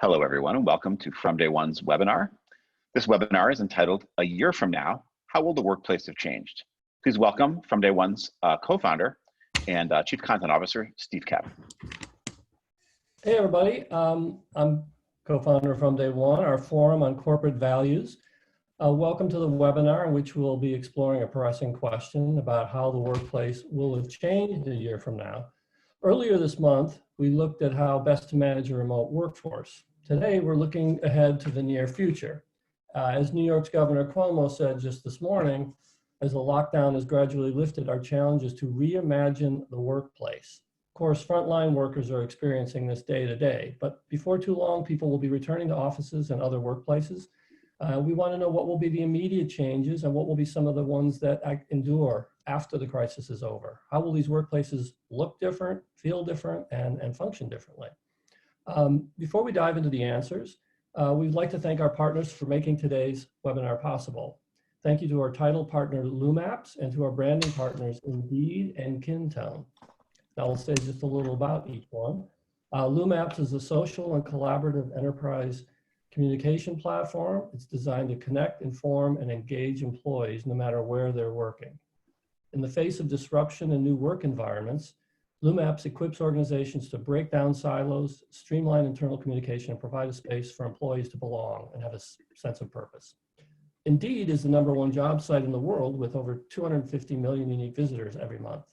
Hello, everyone, and welcome to From Day One's webinar. This webinar is entitled, A Year From Now, How Will the Workplace Have Changed? Please welcome From Day One's co-founder and Chief Content Officer, Steve Kapp. Hey, everybody. I'm co-founder of From Day One, our forum on corporate values. Welcome to the webinar in which we'll be exploring a pressing question about how the workplace will have changed a year from now. Earlier this month, we looked at how best to manage a remote workforce. Today, we're looking ahead to the near future. As New York's Governor Cuomo said just this morning, as the lockdown is gradually lifted, our challenge is to reimagine the workplace. Of course, frontline workers are experiencing this day to day, but before too long, people will be returning to offices and other workplaces. We want to know what will be the immediate changes and what will be some of the ones that endure after the crisis is over. How will these workplaces look different, feel different, and function differently? Before we dive into the answers, we'd like to thank our partners for making today's webinar possible. Thank you to our title partner, LumApps, and to our branding partners, Indeed and Kintone. Now, I'll say just a little about each one. LumApps is a social and collaborative enterprise communication platform. It's designed to connect, inform, and engage employees no matter where they're working. In the face of disruption in new work environments, LumApps equips organizations to break down silos, streamline internal communication, and provide a space for employees to belong and have a sense of purpose. Indeed is the #1 job site in the world with over 250 million unique visitors every month.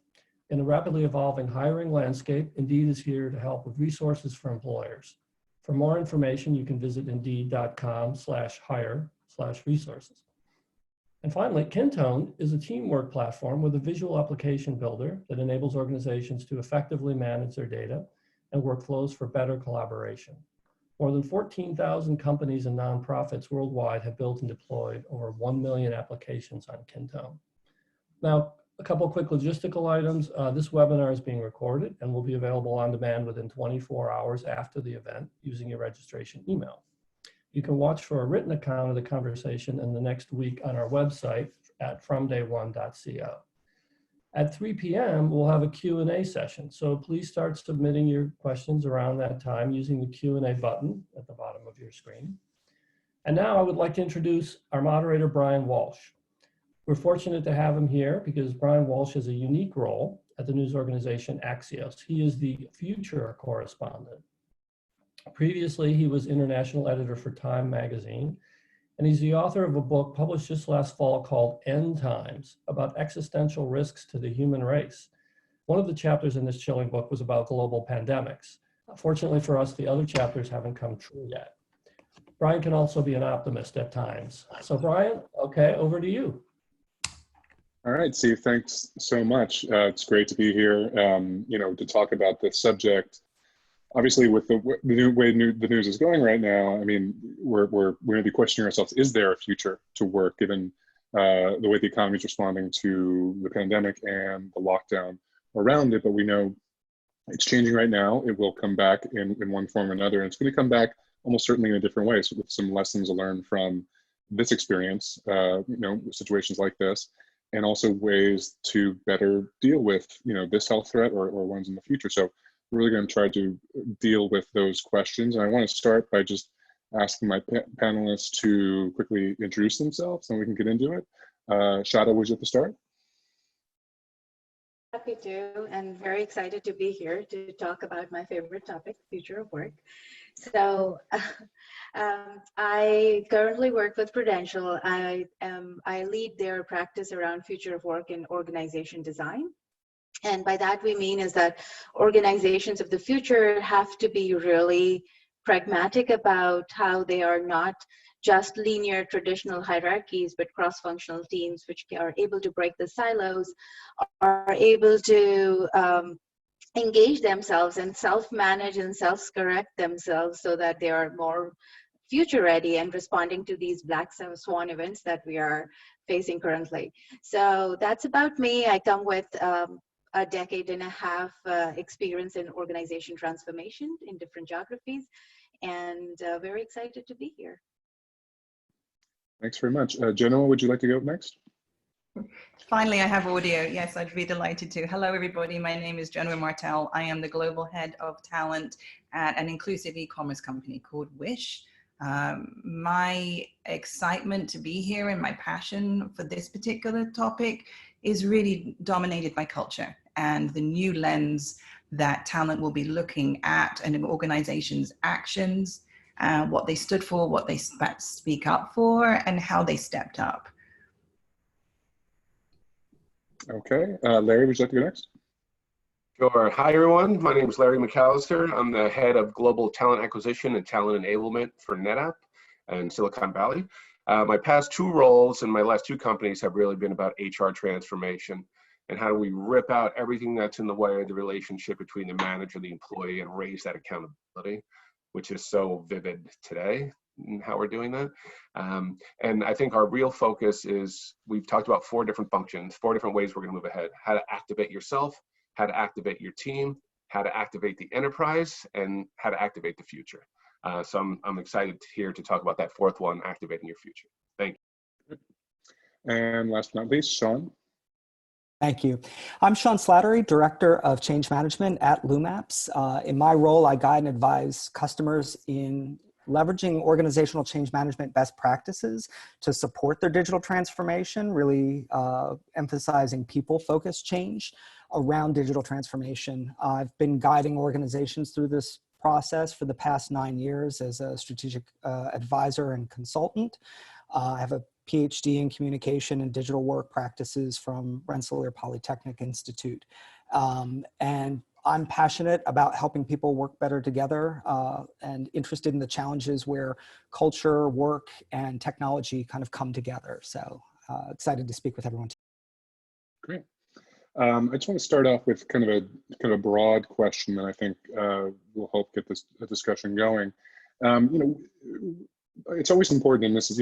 In a rapidly evolving hiring landscape, Indeed is here to help with resources for employers. For more information, you can visit indeed.com/hire/resources. And finally, Kintone is a teamwork platform with a visual application builder that enables organizations to effectively manage their data and workflows for better collaboration. More than 14,000 companies and nonprofits worldwide have built and deployed over 1 million applications on Kintone. Now, a couple quick logistical items. This webinar is being recorded and will be available on demand within 24 hours after the event using your registration email. You can watch for a written account of the conversation in the next week on our website at fromday1.co. At 3 p.m., we'll have a Q&A session, so please start submitting your questions around that time using the Q&A button at the bottom of your screen. And now I would like to introduce our moderator, Bryan Walsh. We're fortunate to have him here because Bryan Walsh has a unique role at the news organization Axios. He is the future correspondent. Previously, he was international editor for Time magazine, and he's the author of a book published just last fall called End Times, about existential risks to the human race. One of the chapters in this chilling book was about global pandemics. Fortunately for us, the other chapters haven't come true yet. Bryan can also be an optimist at times. So Bryan, okay, over to you. All right, Steve, thanks so much. It's great to be here, to talk about this subject. Obviously, with the way the news is going right now, I mean, we're going to be questioning ourselves, is there a future to work given the way the economy is responding to the pandemic and the lockdown around it? But we know it's changing right now. It will come back in one form or another, and it's going to come back almost certainly in a different way, so with some lessons learned from this experience, situations like this, and also ways to better deal with, this health threat or ones in the future. So we're really going to try to deal with those questions. And I want to start by just asking my panelists to quickly introduce themselves, and we can get into it. Shradha, would you like to start? Happy to, and very excited to be here to talk about my favorite topic, future of work. So I currently work with Prudential. I lead their practice around future of work and organization design. And by that we mean is that organizations of the future have to be really pragmatic about how they are not just linear traditional hierarchies, but cross-functional teams which are able to break the silos, are able to engage themselves and self-manage and self-correct themselves so that they are more future ready and responding to these black swan events that we are facing currently. So that's about me. I come with a decade and a half experience in organization transformation in different geographies, and very excited to be here. Thanks very much. Genoa, would you like to go next? Finally, I have audio. Yes, I'd be delighted to. Hello, everybody. My name is Genoa Martell. I am the Global Head of Talent at an inclusive e-commerce company called Wish. My excitement to be here and my passion for this particular topic is really dominated by culture and the new lens that talent will be looking at an organization's actions, what they stood for, what they speak up for, and how they stepped up. Okay, Larry, would you like to go next? Sure. Hi, everyone. My name is Larry McAlister. I'm the head of global talent acquisition and talent enablement for NetApp in Silicon Valley. My past two roles and my last two companies have really been about HR transformation and how do we rip out everything that's in the way of the relationship between the manager and the employee and raise that accountability, which is so vivid today in how we're doing that. And I think our real focus is, we've talked about 4 different functions, 4 different ways we're going to move ahead: how to activate yourself, how to activate your team, how to activate the enterprise, and how to activate the future. So I'm excited here to talk about that 4th one, activating your future. Thank you. And last but not least, Shaun. Thank you. I'm Shaun Slattery, Director of Change Management at LumApps. In my role, I guide and advise customers in leveraging organizational change management best practices to support their digital transformation, really emphasizing people-focused change around digital transformation. I've been guiding organizations through this process for the past 9 years as a strategic advisor and consultant. I have a PhD in communication and digital work practices from Rensselaer Polytechnic Institute. And I'm passionate about helping people work better together and interested in the challenges where culture, work, and technology kind of come together. So excited to speak with everyone. Great. I just want to start off with kind of a broad question that I think will help get this discussion going. It's always important, and this is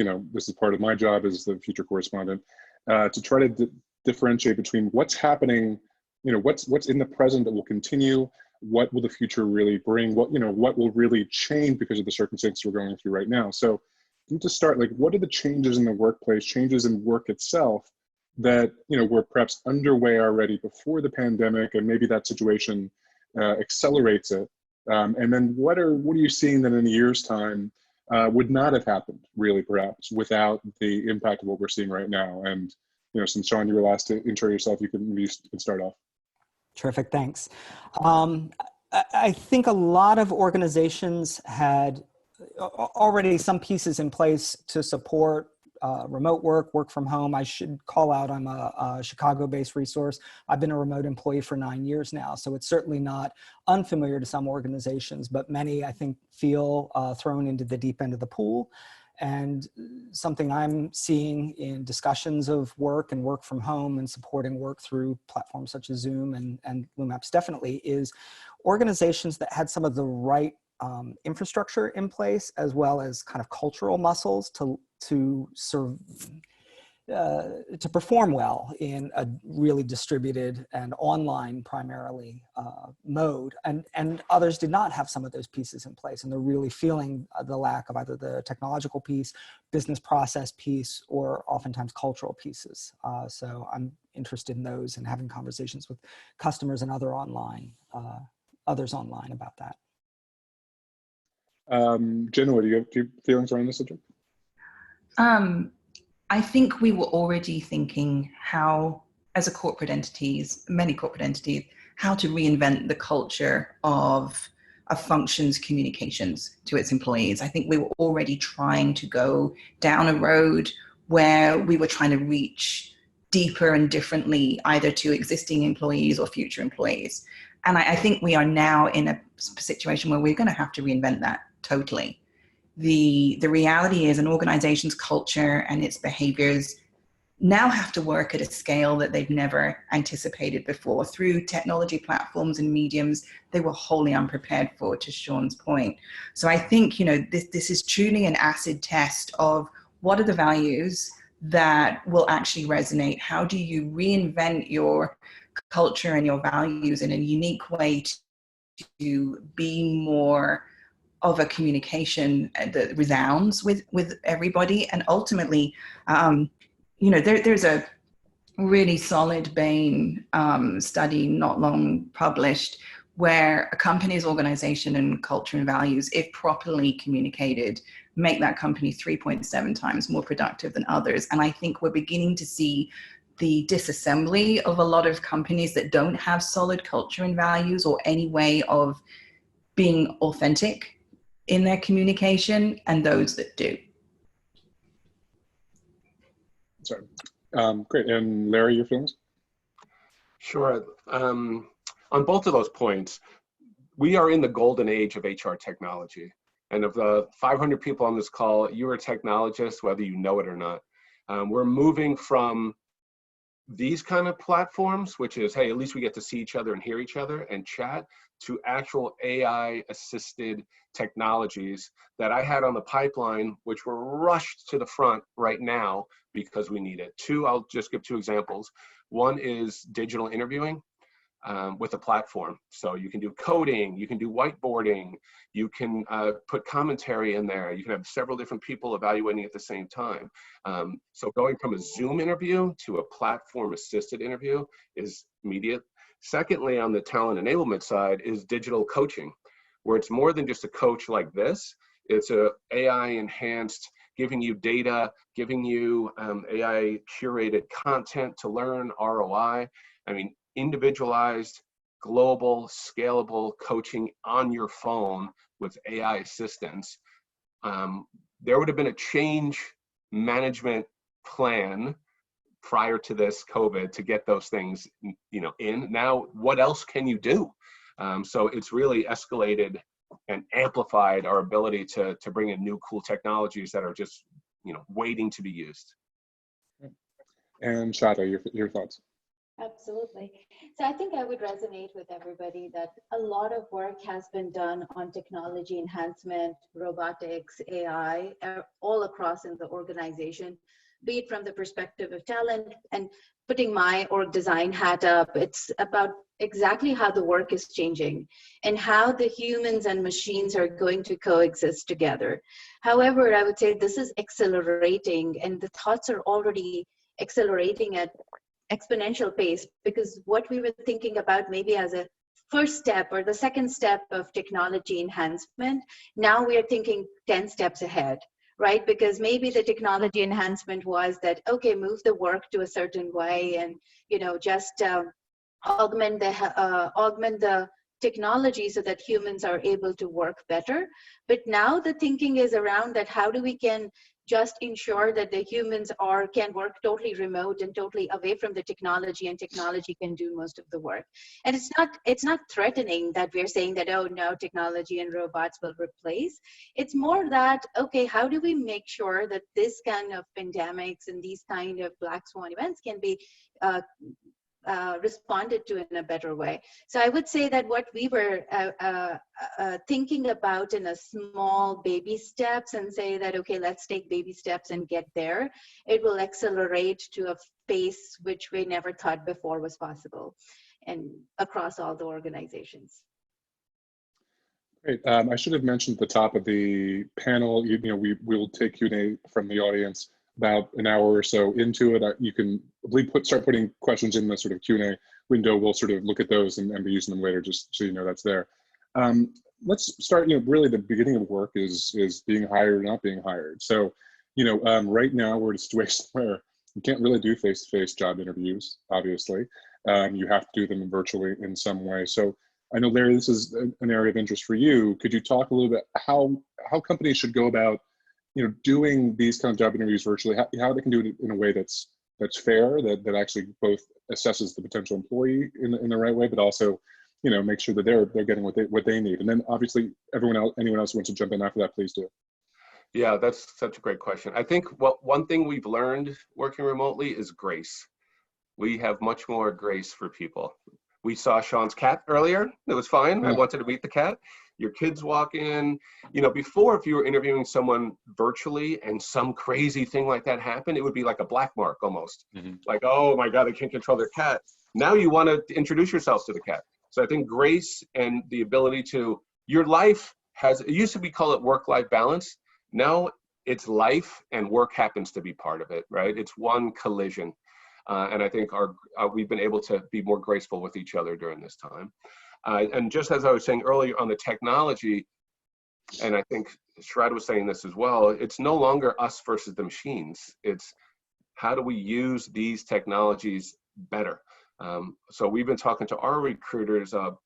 part of my job as the future correspondent, to try to differentiate between what's happening, what's in the present that will continue, what will the future really bring, what will really change because of the circumstances we're going through right now. So you just start, like, what are the changes in the workplace, changes in work itself that were perhaps underway already before the pandemic, and maybe that situation accelerates it. And then what are you seeing that in a year's time would not have happened, really, perhaps, without the impact of what we're seeing right now? And since Shaun, you were last to intro yourself, you can start off. Terrific, thanks. I think a lot of organizations had already some pieces in place to support remote work from home. I should call out, I'm a Chicago-based resource. I've been a remote employee for 9 years now, so it's certainly not unfamiliar to some organizations, but many, I think, feel thrown into the deep end of the pool. And something I'm seeing in discussions of work and work from home and supporting work through platforms such as Zoom and LumApps definitely is organizations that had some of the right infrastructure in place, as well as kind of cultural muscles to perform well in a really distributed and online primarily mode, and others did not have some of those pieces in place, and they're really feeling the lack of either the technological piece, business process piece, or oftentimes cultural pieces. So I'm interested in those and having conversations with customers and others online about that. Genoa, do you have feelings around this subject? I think we were already thinking how, as many corporate entities, how to reinvent the culture of a function's communications to its employees. I think we were already trying to go down a road where we were trying to reach deeper and differently, either to existing employees or future employees. And I think we are now in a situation where we're going to have to reinvent that totally. The reality is an organization's culture and its behaviors now have to work at a scale that they've never anticipated before. Through technology platforms and mediums they were wholly unprepared for, to Shaun's point. So I think, this is truly an acid test of what are the values that will actually resonate. How do you reinvent your culture and your values in a unique way to be more of a communication that resounds with everybody? And ultimately, there's a really solid Bain study not long published, where a company's organization and culture and values, if properly communicated, make that company 3.7 times more productive than others. And I think we're beginning to see the disassembly of a lot of companies that don't have solid culture and values or any way of being authentic in their communication, and those that do. Sorry. Great. And Larry, your feelings? Sure. On both of those points, we are in the golden age of HR technology. And of the 500 people on this call, you're a technologist, whether you know it or not. We're moving from these kind of platforms, which is, hey, at least we get to see each other and hear each other and chat, to actual AI-assisted technologies that I had on the pipeline, which were rushed to the front right now because we need it. I'll just give 2 examples. One is digital interviewing with a platform. So you can do coding, you can do whiteboarding, you can put commentary in there, you can have several different people evaluating at the same time. So going from a Zoom interview to a platform-assisted interview is immediate. Secondly, on the talent enablement side is digital coaching, where it's more than just a coach like this. It's a AI-enhanced, giving you data, giving you AI-curated content to learn ROI. I mean, individualized, global, scalable coaching on your phone with AI assistance. There would have been a change management plan prior to this COVID to get those things, in. Now, what else can you do? So it's really escalated and amplified our ability to bring in new cool technologies that are just, waiting to be used. And Shradha, your thoughts? Absolutely. So I think I would resonate with everybody that a lot of work has been done on technology enhancement, robotics, AI, all across in the organization, be it from the perspective of talent. And putting my org design hat up, it's about exactly how the work is changing and how the humans and machines are going to coexist together. However, I would say this is accelerating, and the thoughts are already accelerating at exponential pace, because what we were thinking about maybe as a first step or the second step of technology enhancement, now we are thinking 10 steps ahead, right? Because maybe the technology enhancement was that, okay, move the work to a certain way and, just augment the technology so that humans are able to work better. But now the thinking is around that how do we can just ensure that the humans can work totally remote and totally away from the technology, and technology can do most of the work. And it's not threatening that we're saying that, oh no, technology and robots will replace. It's more that, okay, how do we make sure that this kind of pandemics and these kind of black swan events can be responded to in a better way. So I would say that what we were thinking about in a small baby steps and say that, okay, let's take baby steps and get there, it will accelerate to a pace which we never thought before was possible, and across all the organizations. Great. I should have mentioned at the top of the panel, we will take Q&A from the audience about an hour or so into it. You can start putting questions in the sort of Q&A window. We'll sort of look at those and be using them later, just so you know that's there. Let's start, really the beginning of work is being hired or not being hired. So, right now we're in a situation where you can't really do face-to-face job interviews, obviously. You have to do them virtually in some way. So I know, Larry, this is an area of interest for you. Could you talk a little bit how companies should go about doing these kind of job interviews virtually, how they can do it in a way that's fair, that actually both assesses the potential employee in the right way, but also, make sure that they're getting what they need. And then obviously anyone else who wants to jump in after that, please do. Yeah, that's such a great question. I think one thing we've learned working remotely is grace. We have much more grace for people. We saw Shaun's cat earlier. It was fine. I wanted to meet the cat. Your kids walk in. Before, if you were interviewing someone virtually and some crazy thing like that happened, it would be like a black mark almost. Like, oh my God, they can't control their cat. Now you want to introduce yourself to the cat. So I think grace and the ability to, your life it used to be call it work-life balance. Now it's life and work happens to be part of it, right? It's one collision. And I think we've been able to be more graceful with each other during this time. And just as I was saying earlier on the technology, and I think Shradha was saying this as well, it's no longer us versus the machines. It's how do we use these technologies better? So we've been talking to our recruiters of,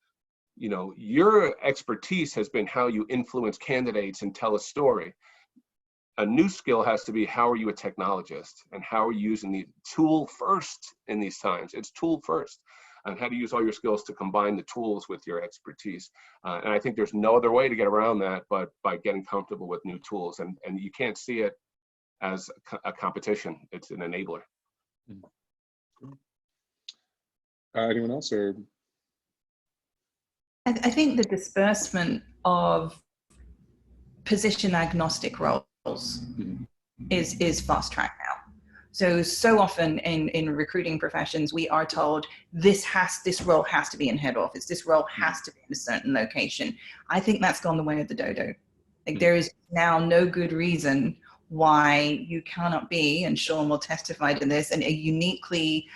you know, your expertise has been how you influence candidates and tell a story. A new skill has to be, how are you a technologist, and how are you using the tool first in these times? It's tool first, and how to use all your skills to combine the tools with your expertise. And I think there's no other way to get around that but by getting comfortable with new tools. And you can't see it as a competition. It's an enabler. Anyone else? Or I think the disbursement of position agnostic roles is fast track now. So often in recruiting professions, we are told this role has to be in head office. This role has to be in a certain location. I think that's gone the way of the dodo. Like, there is now no good reason why you cannot be, and Shaun will testify to this, and a uniquely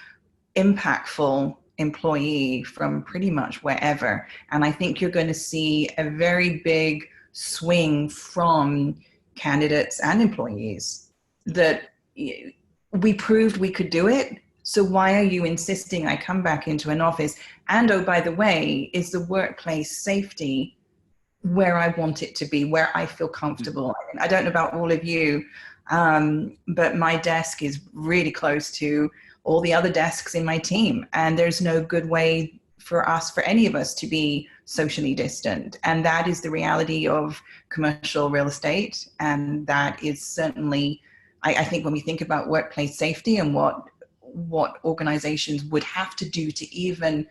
impactful employee from pretty much wherever. And I think you're going to see a very big swing from candidates and employees that we proved we could do it. So why are you insisting I come back into an office? And oh, by the way, is the workplace safety where I want it to be, where I feel comfortable? I don't know about all of you, but my desk is really close to all the other desks in my team. And there's no good way for any of us to be socially distant. And that is the reality of commercial real estate. And that is certainly, I think when we think about workplace safety and what organizations would have to do to even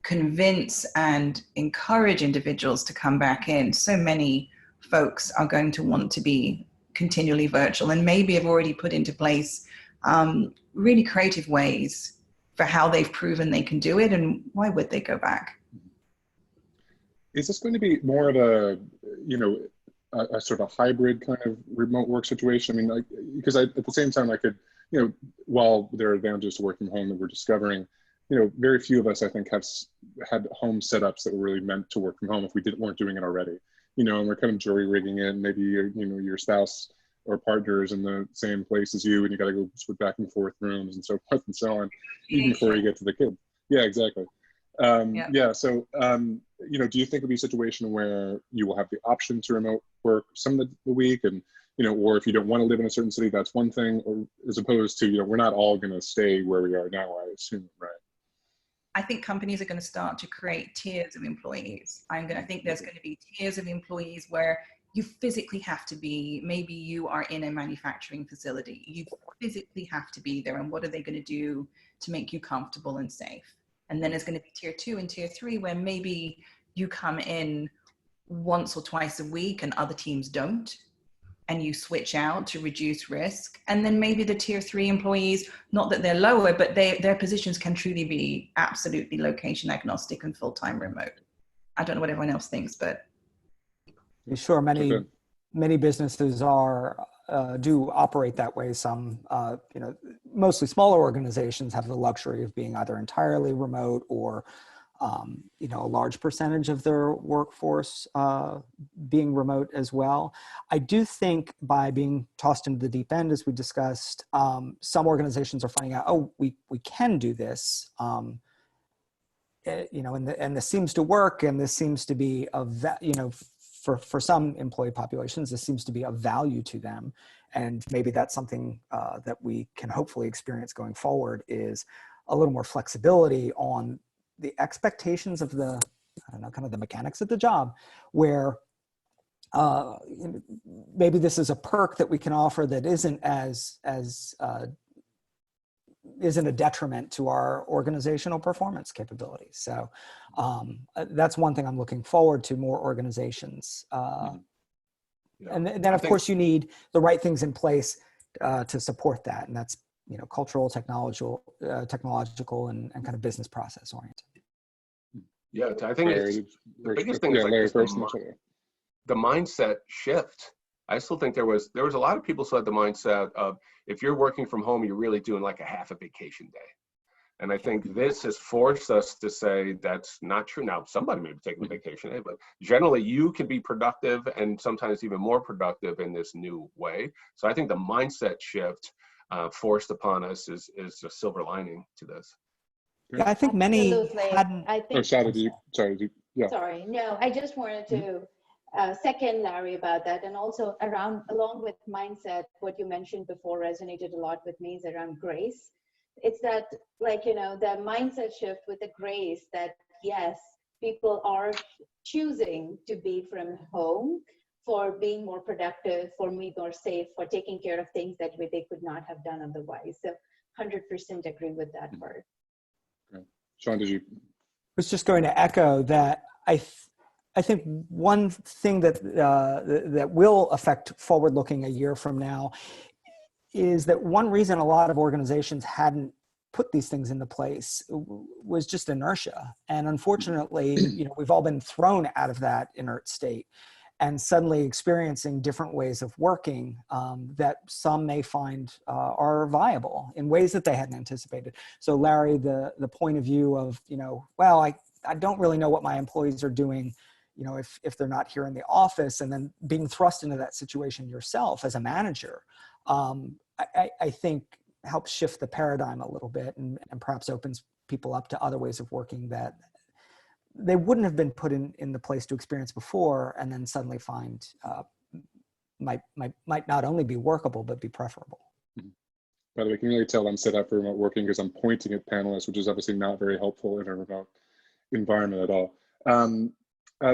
convince and encourage individuals to come back in, so many folks are going to want to be continually virtual, and maybe have already put into place really creative ways for how they've proven they can do it, and why would they go back? Is this going to be more of a, you know, a sort of hybrid kind of remote work situation? I mean, because at the same time, I could, you know, while there are advantages to working from home that we're discovering, you know, very few of us, I think, have had home setups that were really meant to work from home if we weren't doing it already. You know, and we're kind of jury rigging it. Maybe your spouse or partner is in the same place as you, and you got to go switch back and forth rooms and so forth and so on, even before you get to the kid. Yeah, exactly. Yeah. So, you know, do you think it'll be a situation where you will have the option to remote work some of the week, and, you know, or if you don't want to live in a certain city, that's one thing, or as opposed to, you know, we're not all going to stay where we are now, I assume, right? I think companies are going to start to create tiers of employees. I think there's going to be tiers of employees where you physically have to be, maybe you are in a manufacturing facility, you physically have to be there, and what are they going to do to make you comfortable and safe? And then there's going to be tier 2 and tier 3 where maybe you come in once or twice a week and other teams don't, and you switch out to reduce risk. And then maybe the tier 3 employees, not that they're lower, but their positions can truly be absolutely location agnostic and full-time remote. I don't know what everyone else thinks, but. Sure, many businesses do operate that way. Some, you know, mostly smaller organizations have the luxury of being either entirely remote or, you know, a large percentage of their workforce being remote as well. I do think by being tossed into the deep end, as we discussed, some organizations are finding out, oh, we can do this, you know, and this seems to work, and this seems to be you know, for some employee populations, this seems to be of value to them. And maybe that's something that we can hopefully experience going forward, is a little more flexibility on the expectations of the, I don't know, kind of the mechanics of the job, where maybe this is a perk that we can offer that isn't isn't a detriment to our organizational performance capabilities. So that's one thing I'm looking forward to, more organizations. And then of course you need the right things in place to support that. And that's, you know, cultural, technological, and kind of business process oriented. Yeah, I think the biggest thing is like the mindset shift. I still think there was a lot of people still had the mindset of, if you're working from home, you're really doing like a half a vacation day. And I think this has forced us to say that's not true. Now, somebody may be taking a vacation day, but generally you can be productive and sometimes even more productive in this new way. So I think the mindset shift forced upon us is a silver lining to this. Yeah, I think many hadn't. I think, Yeah. sorry, no, I just wanted to second Larry about that. And also along with mindset, what you mentioned before resonated a lot with me is around grace. It's that, like, you know, the mindset shift with the grace that, yes, people are choosing to be from home for being more productive, for being more safe, for taking care of things that they could not have done otherwise. So 100% agree with that part. Okay. Shaun, did you? I was just going to echo that. I think one thing that that will affect forward-looking a year from now is that one reason a lot of organizations hadn't put these things into place was just inertia. And unfortunately, you know, we've all been thrown out of that inert state and suddenly experiencing different ways of working that some may find are viable in ways that they hadn't anticipated. So Larry, the point of view of, you know, well, I don't really know what my employees are doing, you know, if they're not here in the office, and then being thrust into that situation yourself as a manager, I think helps shift the paradigm a little bit and perhaps opens people up to other ways of working that they wouldn't have been put in the place to experience before, and then suddenly find might not only be workable, but be preferable. By the way, I can really tell I'm set up for remote working because I'm pointing at panelists, which is obviously not very helpful in a remote environment at all.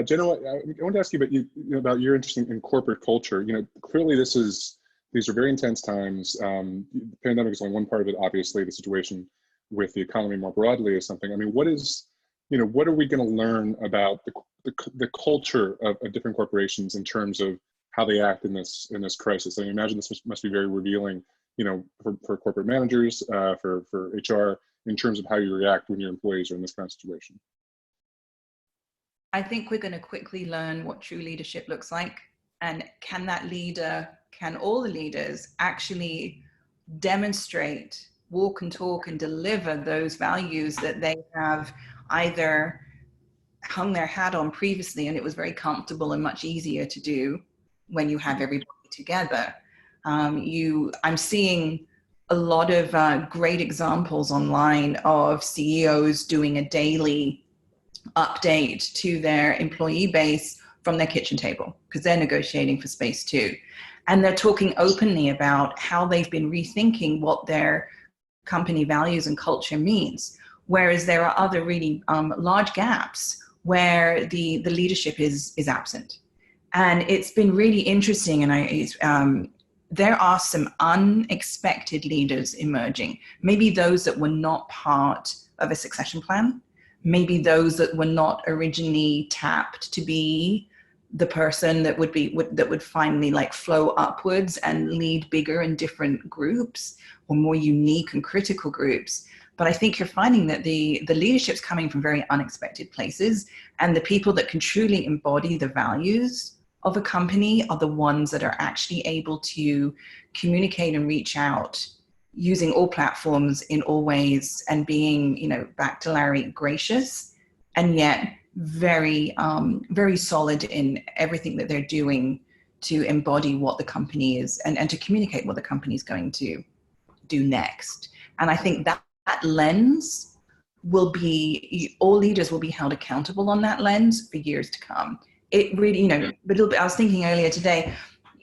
Genoa, I wanted to ask you about your interest in corporate culture. You know, clearly these are very intense times. The pandemic is only one part of it. Obviously, the situation with the economy more broadly is something. I mean, what are we going to learn about the culture of different corporations in terms of how they act in this crisis? I imagine this must be very revealing, you know, for corporate managers, for HR, in terms of how you react when your employees are in this kind of situation. I think we're going to quickly learn what true leadership looks like, and can all the leaders actually demonstrate, walk and talk and deliver those values that they have either hung their hat on previously, and it was very comfortable and much easier to do when you have everybody together. I'm seeing a lot of great examples online of CEOs doing a daily update to their employee base from their kitchen table, because they're negotiating for space too. And they're talking openly about how they've been rethinking what their company values and culture means. Whereas there are other really large gaps where the leadership is absent. And it's been really interesting. And there are some unexpected leaders emerging. Maybe those that were not part of a succession plan. Maybe those that were not originally tapped to be the person that would finally like flow upwards and lead bigger and different groups, or more unique and critical groups. But I think you're finding that the leadership's coming from very unexpected places, and the people that can truly embody the values of a company are the ones that are actually able to communicate and reach out using all platforms in all ways, and being, you know, back to Larry, gracious, and yet very, very solid in everything that they're doing to embody what the company is, and to communicate what the company is going to do next. And I think that lens will be, all leaders will be held accountable on that lens for years to come. It really, you know, a little bit, I was thinking earlier today,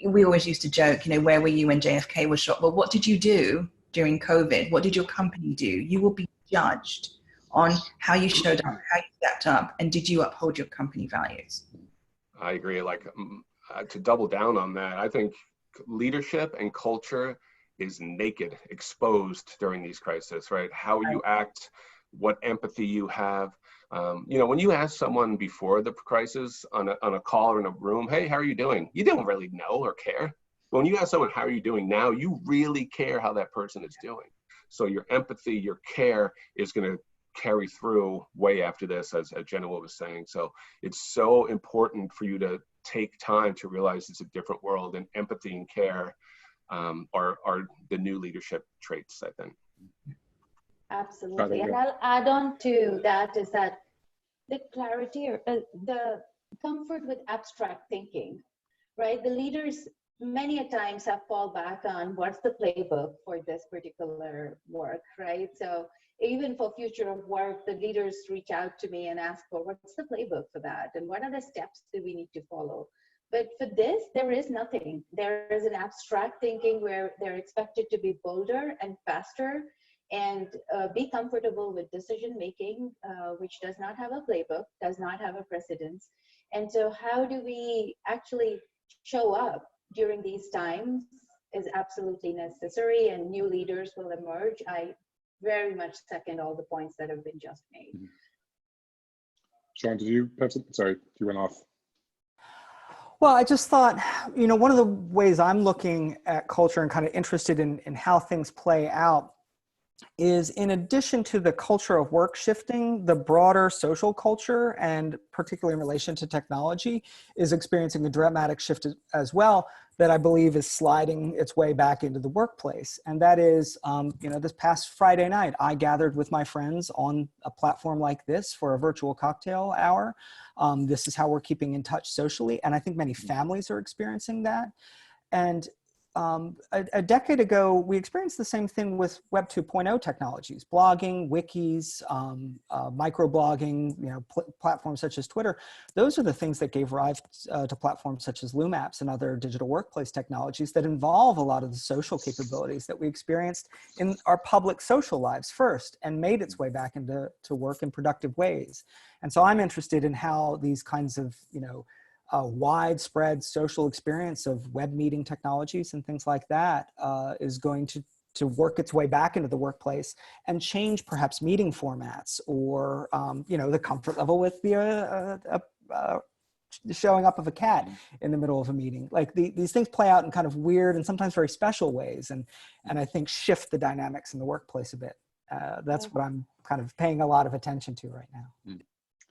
we always used to joke, you know, where were you when JFK was shot? Well, what did you do during COVID? What did your company do? You will be judged on how you showed up, how you stepped up, and did you uphold your company values? I agree. Like, to double down on that, I think leadership and culture is naked, exposed during these crises, right? How you act, what empathy you have. You know, when you ask someone before the crisis on a call or in a room, hey, how are you doing? You don't really know or care. When you ask someone, how are you doing now, you really care how that person is doing. So your empathy, your care is going to carry through way after this, as Genoa was saying. So it's so important for you to take time to realize it's a different world, and empathy and care are the new leadership traits, I think. Absolutely. And I'll add on to that is that the clarity or the comfort with abstract thinking, right? The leaders many a times have fall back on what's the playbook for this particular work, right? So even for future of work, the leaders reach out to me and ask for what's the playbook for that? And what are the steps that we need to follow? But for this, there is nothing. There is an abstract thinking where they're expected to be bolder and faster and be comfortable with decision making, which does not have a playbook, does not have a precedence. And so how do we actually show up during these times is absolutely necessary, and new leaders will emerge. I very much second all the points that have been just made. Shaun, did you have something? Sorry, you went off. Well, I just thought, one of the ways I'm looking at culture and kind of interested in how things play out is, in addition to the culture of work shifting, the broader social culture, and particularly in relation to technology, is experiencing a dramatic shift as well that I believe is sliding its way back into the workplace. And that is, this past Friday night, I gathered with my friends on a platform like this for a virtual cocktail hour. This is how we're keeping in touch socially. And I think many families are experiencing that. And a decade ago, we experienced the same thing with Web 2.0 technologies, blogging, wikis, microblogging, platforms such as Twitter. Those are the things that gave rise to platforms such as LumApps and other digital workplace technologies that involve a lot of the social capabilities that we experienced in our public social lives first, and made its way back into work in productive ways. And so I'm interested in how these kinds of, a widespread social experience of web meeting technologies and things like that is going to work its way back into the workplace and change perhaps meeting formats, or the comfort level with the showing up of a cat in the middle of a meeting. Like these things play out in kind of weird and sometimes very special ways, and I think shift the dynamics in the workplace a bit. That's what I'm kind of paying a lot of attention to right now.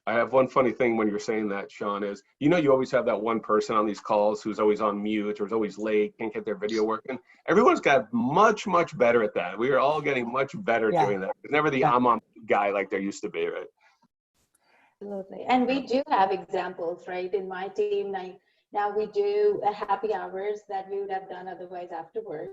I have one funny thing when you're saying that, Shaun, is, you always have that one person on these calls who's always on mute or is always late, can't get their video working. Everyone's got much, much better at that. We are all getting much better doing that. There's never the I'm on guy like there used to be, right? Absolutely. And we do have examples, right? In my team, now we do happy hours that we would have done otherwise after work.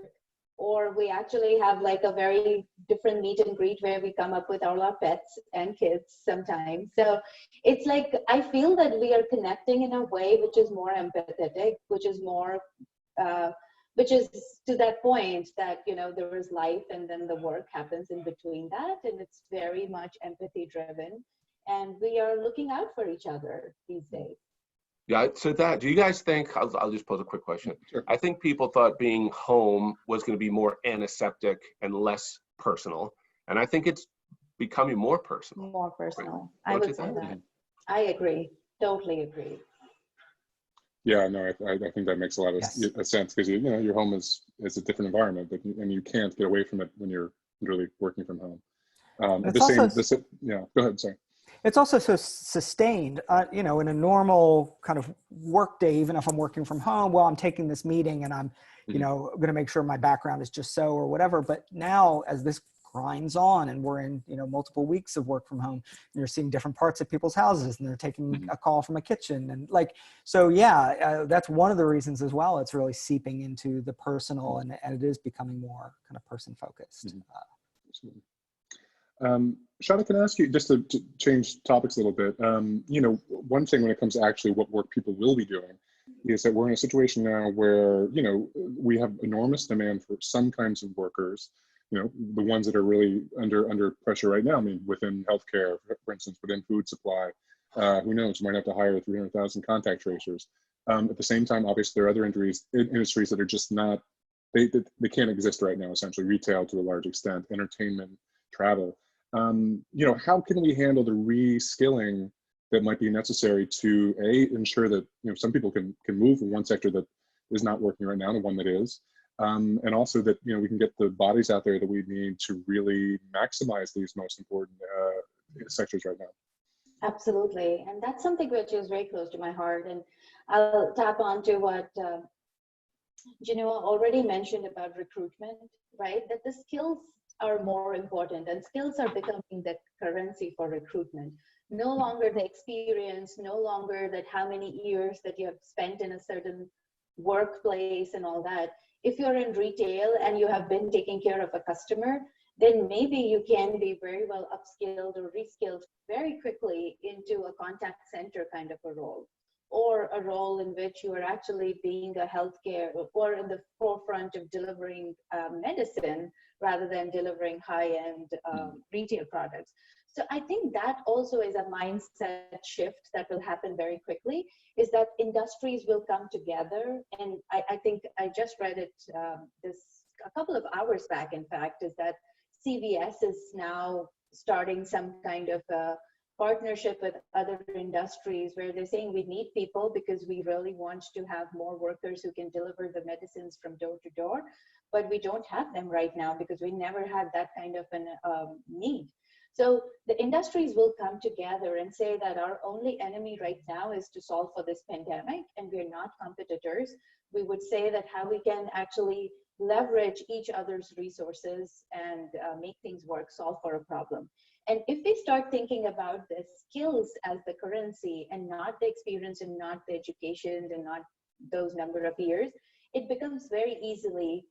Or we actually have like a very different meet and greet where we come up with all our pets and kids sometimes. So it's like, I feel that we are connecting in a way which is more empathetic, which is more, which is to that point that, there is life and then the work happens in between that. And it's very much empathy driven. And we are looking out for each other these days. Yeah, so do you guys think, I'll just pose a quick question. Sure. I think people thought being home was going to be more antiseptic and less personal. And I think it's becoming more personal. More personal. Right? I would say that. I agree. Totally agree. Yeah, no, I think that makes a lot of sense, because your home is a different environment, and you can't get away from it when you're literally working from home. Go ahead, sorry. It's also so sustained, in a normal kind of work day, even if I'm working from home, well, I'm taking this meeting and I'm, going to make sure my background is just so or whatever. But now as this grinds on and we're in, multiple weeks of work from home, and you're seeing different parts of people's houses and they're taking a call from a kitchen. And that's one of the reasons as well. It's really seeping into the personal, and it is becoming more kind of person focused. Absolutely. Shradha, can I ask you, just to change topics a little bit, one thing when it comes to actually what work people will be doing is that we're in a situation now where, we have enormous demand for some kinds of workers, the ones that are really under pressure right now. I mean, within healthcare, for instance, within food supply, who knows, we might have to hire 300,000 contact tracers. At the same time, obviously, there are other industries that are just not, they can't exist right now, essentially, retail to a large extent, entertainment, travel. How can we handle the reskilling that might be necessary to ensure that some people can move from one sector that is not working right now to one that is, and also that we can get the bodies out there that we need to really maximize these most important sectors right now. Absolutely. And that's something which is very close to my heart. And I'll tap on to what Genoa already mentioned about recruitment, right? That the skills are more important, and skills are becoming the currency for recruitment. No longer the experience, no longer that how many years that you have spent in a certain workplace and all that. If you're in retail and you have been taking care of a customer, then maybe you can be very well upskilled or reskilled very quickly into a contact center kind of a role, or a role in which you are actually being a healthcare or in the forefront of delivering medicine rather than delivering high-end retail products. So I think that also is a mindset shift that will happen very quickly, is that industries will come together. And I think I just read it a couple of hours back, in fact, is that CVS is now starting some kind of a partnership with other industries where they're saying we need people because we really want to have more workers who can deliver the medicines from door to door, but we don't have them right now because we never had that kind of an need. So the industries will come together and say that our only enemy right now is to solve for this pandemic, and we're not competitors. We would say that how we can actually leverage each other's resources and make things work, solve for a problem. And if we start thinking about the skills as the currency and not the experience and not the education and not those number of years, it becomes very easily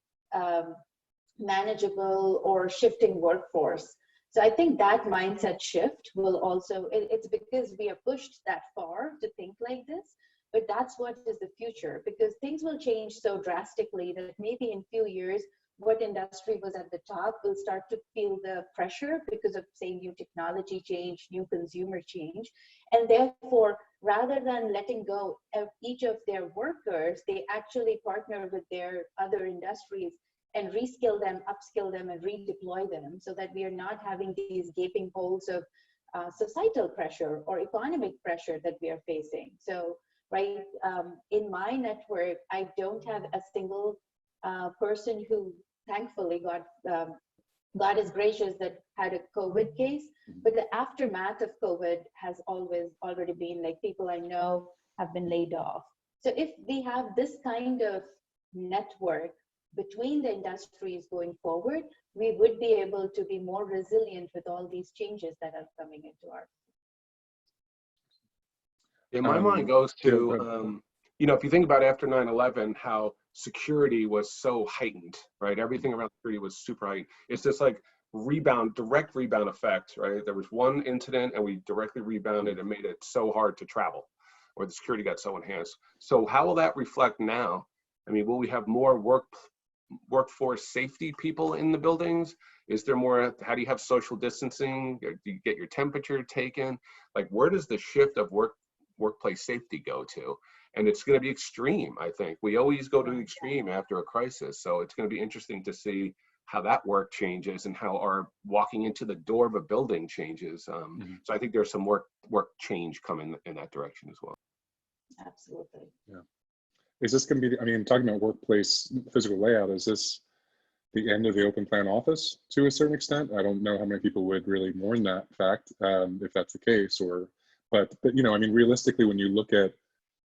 manageable or shifting workforce. So I think that mindset shift will also, it's because we are pushed that far to think like this, but that's what is the future, because things will change so drastically that maybe in few years, what industry was at the top will start to feel the pressure because of, say, new technology change, new consumer change. And therefore, rather than letting go of each of their workers, they actually partner with their other industries and reskill them, upskill them, and redeploy them, so that we are not having these gaping holes of societal pressure or economic pressure that we are facing. So, right, in my network, I don't have a single person who, thankfully, God is gracious, that had a COVID case, but the aftermath of COVID has already been like people I know have been laid off. So if we have this kind of network between the industries going forward, we would be able to be more resilient with all these changes that are coming into our. Yeah, my mind goes to, you know, if you think about after 9/11, how security was so heightened, right? Everything around security was super heightened. It's just like direct rebound effect, right? There was one incident and we directly rebounded and made it so hard to travel, or the security got so enhanced. So how will that reflect now? I mean, will we have more workforce safety people in the buildings? Is there more, how do you have social distancing? Do you get your temperature taken? Like, where does the shift of workplace safety go to? And it's going to be extreme, I think. We always go to the extreme after a crisis. So it's going to be interesting to see how that work changes and how our walking into the door of a building changes. So I think there's some work change coming in that direction as well. Absolutely. Yeah. Is this going to be, I mean, talking about workplace physical layout, is this the end of the open plan office to a certain extent? I don't know how many people would really mourn that fact, if that's the case, but you know, I mean, realistically, when you look at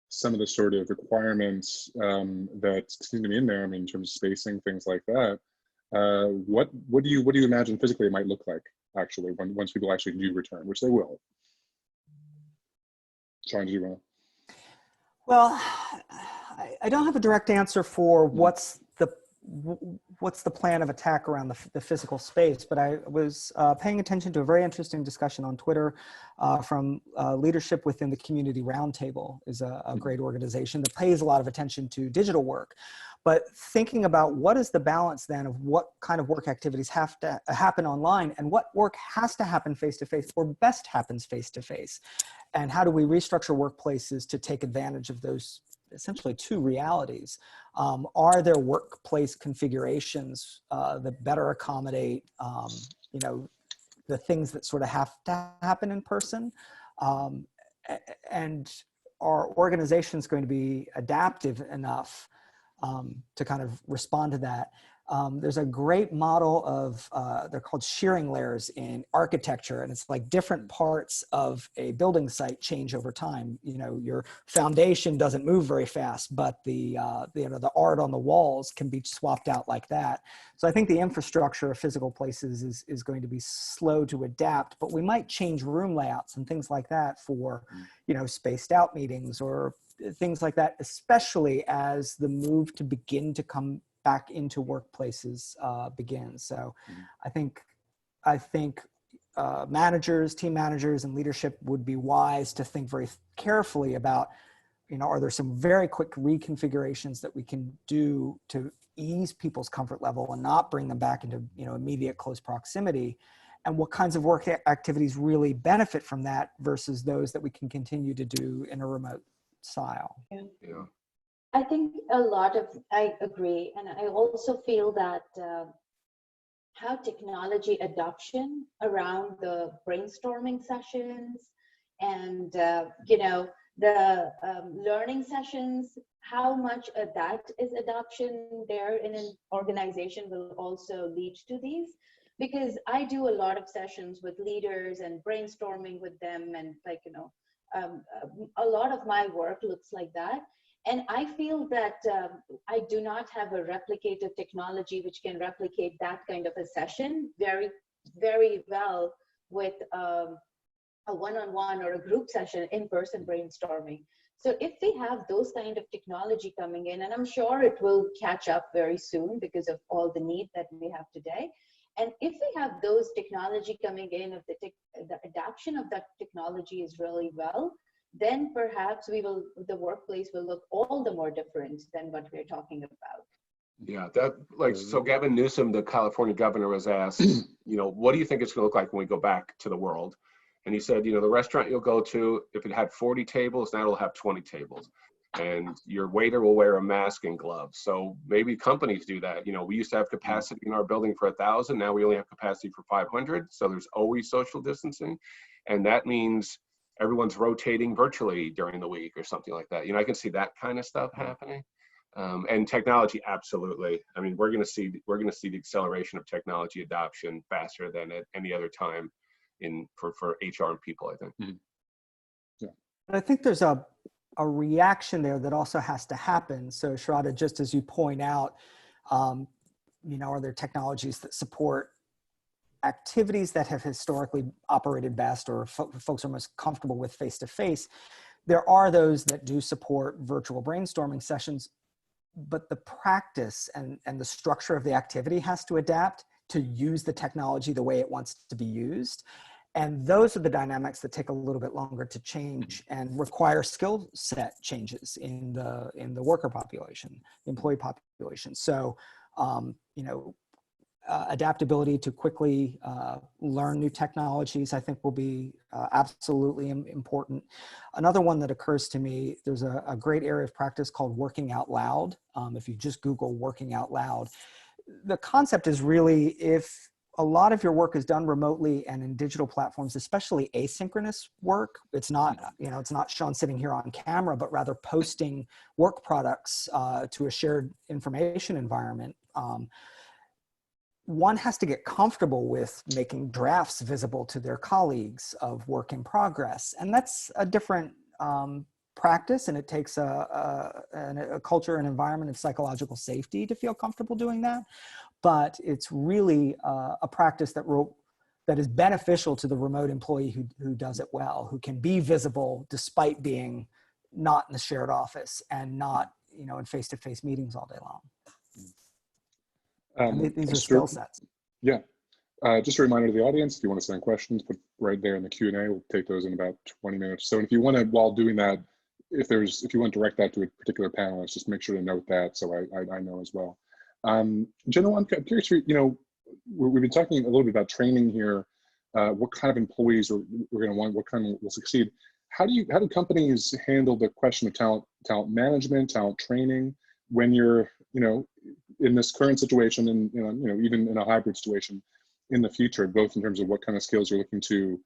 some of the sort of requirements that seem to be in there, I mean, in terms of spacing, things like that, what do you imagine physically it might look like actually once people actually do return, which they will? Shaun, do you want to? Well, I don't have a direct answer for what's the plan of attack around the physical space, but I was paying attention to a very interesting discussion on Twitter from Leadership Within the Community Roundtable, is a great organization that pays a lot of attention to digital work. But thinking about what is the balance then of what kind of work activities have to happen online and what work has to happen face-to-face or best happens face-to-face. And how do we restructure workplaces to take advantage of those essentially two realities? Are there workplace configurations that better accommodate, you know, the things that sort of have to happen in person? And are organizations going to be adaptive enough to kind of respond to that? There's a great model of, they're called shearing layers in architecture, and it's like different parts of a building site change over time. You know, your foundation doesn't move very fast, but the art on the walls can be swapped out like that. So I think the infrastructure of physical places is going to be slow to adapt, but we might change room layouts and things like that for, you know, spaced out meetings or things like that, especially as the move to begin to come back into workplaces begins. So I think managers, team managers, and leadership would be wise to think very carefully about, you know, are there some very quick reconfigurations that we can do to ease people's comfort level and not bring them back into, you know, immediate close proximity, and what kinds of work activities really benefit from that versus those that we can continue to do in a remote style. Yeah. I think I agree. And I also feel that how technology adoption around the brainstorming sessions and, you know, the learning sessions, how much of that is adoption there in an organization will also lead to these. Because I do a lot of sessions with leaders and brainstorming with them, and like, you know, a lot of my work looks like that. And I feel that I do not have a replicative technology which can replicate that kind of a session very, very well with a one-on-one or a group session, in-person brainstorming. So if we have those kind of technology coming in, and I'm sure it will catch up very soon because of all the need that we have today. And if we have those technology coming in, if the adoption of that technology is really well, then perhaps the workplace will look all the more different than what we're talking about. Yeah, so Gavin Newsom, the California governor, was asked, you know, what do you think it's going to look like when we go back to the world? And he said, you know, the restaurant you'll go to, if it had 40 tables, now it'll have 20 tables. And your waiter will wear a mask and gloves. So maybe companies do that. You know, we used to have capacity in our building for 1,000. Now we only have capacity for 500. So there's always social distancing. And that means everyone's rotating virtually during the week or something like that. You know, I can see that kind of stuff happening. And technology, absolutely. I mean, we're going to see the acceleration of technology adoption faster than at any other time for HR and people, I think. Yeah. But I think there's a reaction there that also has to happen. So Shradha, just as you point out, you know, are there technologies that support activities that have historically operated best or folks are most comfortable with face-to-face? There are those that do support virtual brainstorming sessions, but the practice and the structure of the activity has to adapt to use the technology the way it wants to be used. And those are the dynamics that take a little bit longer to change and require skill set changes in the worker population, the employee population. So, you know, adaptability to quickly learn new technologies, I think, will be absolutely important. Another one that occurs to me, there's a great area of practice called working out loud. If you just Google working out loud, the concept is really, if a lot of your work is done remotely and in digital platforms, especially asynchronous work, it's not, you know, it's not Shaun sitting here on camera, but rather posting work products to a shared information environment. One has to get comfortable with making drafts visible to their colleagues of work in progress. And that's a different practice, and it takes a culture and environment of psychological safety to feel comfortable doing that. But it's really a practice that is beneficial to the remote employee who does it well, who can be visible despite being not in the shared office and not, you know, in face-to-face meetings all day long. These are skill sets. Yeah. Just a reminder to the audience, if you want to send questions, put right there in the Q&A. We'll take those in about 20 minutes. So if you want to, while doing that, if you want to direct that to a particular panelist, just make sure to note that so I know as well. Genoa, I'm curious, you know, we've been talking a little bit about training here. What kind of employees we're going to want, what kind will succeed. How do companies handle the question of talent management, talent training when you're, you know, in this current situation and, you know, even in a hybrid situation in the future, both in terms of what kind of skills you're looking to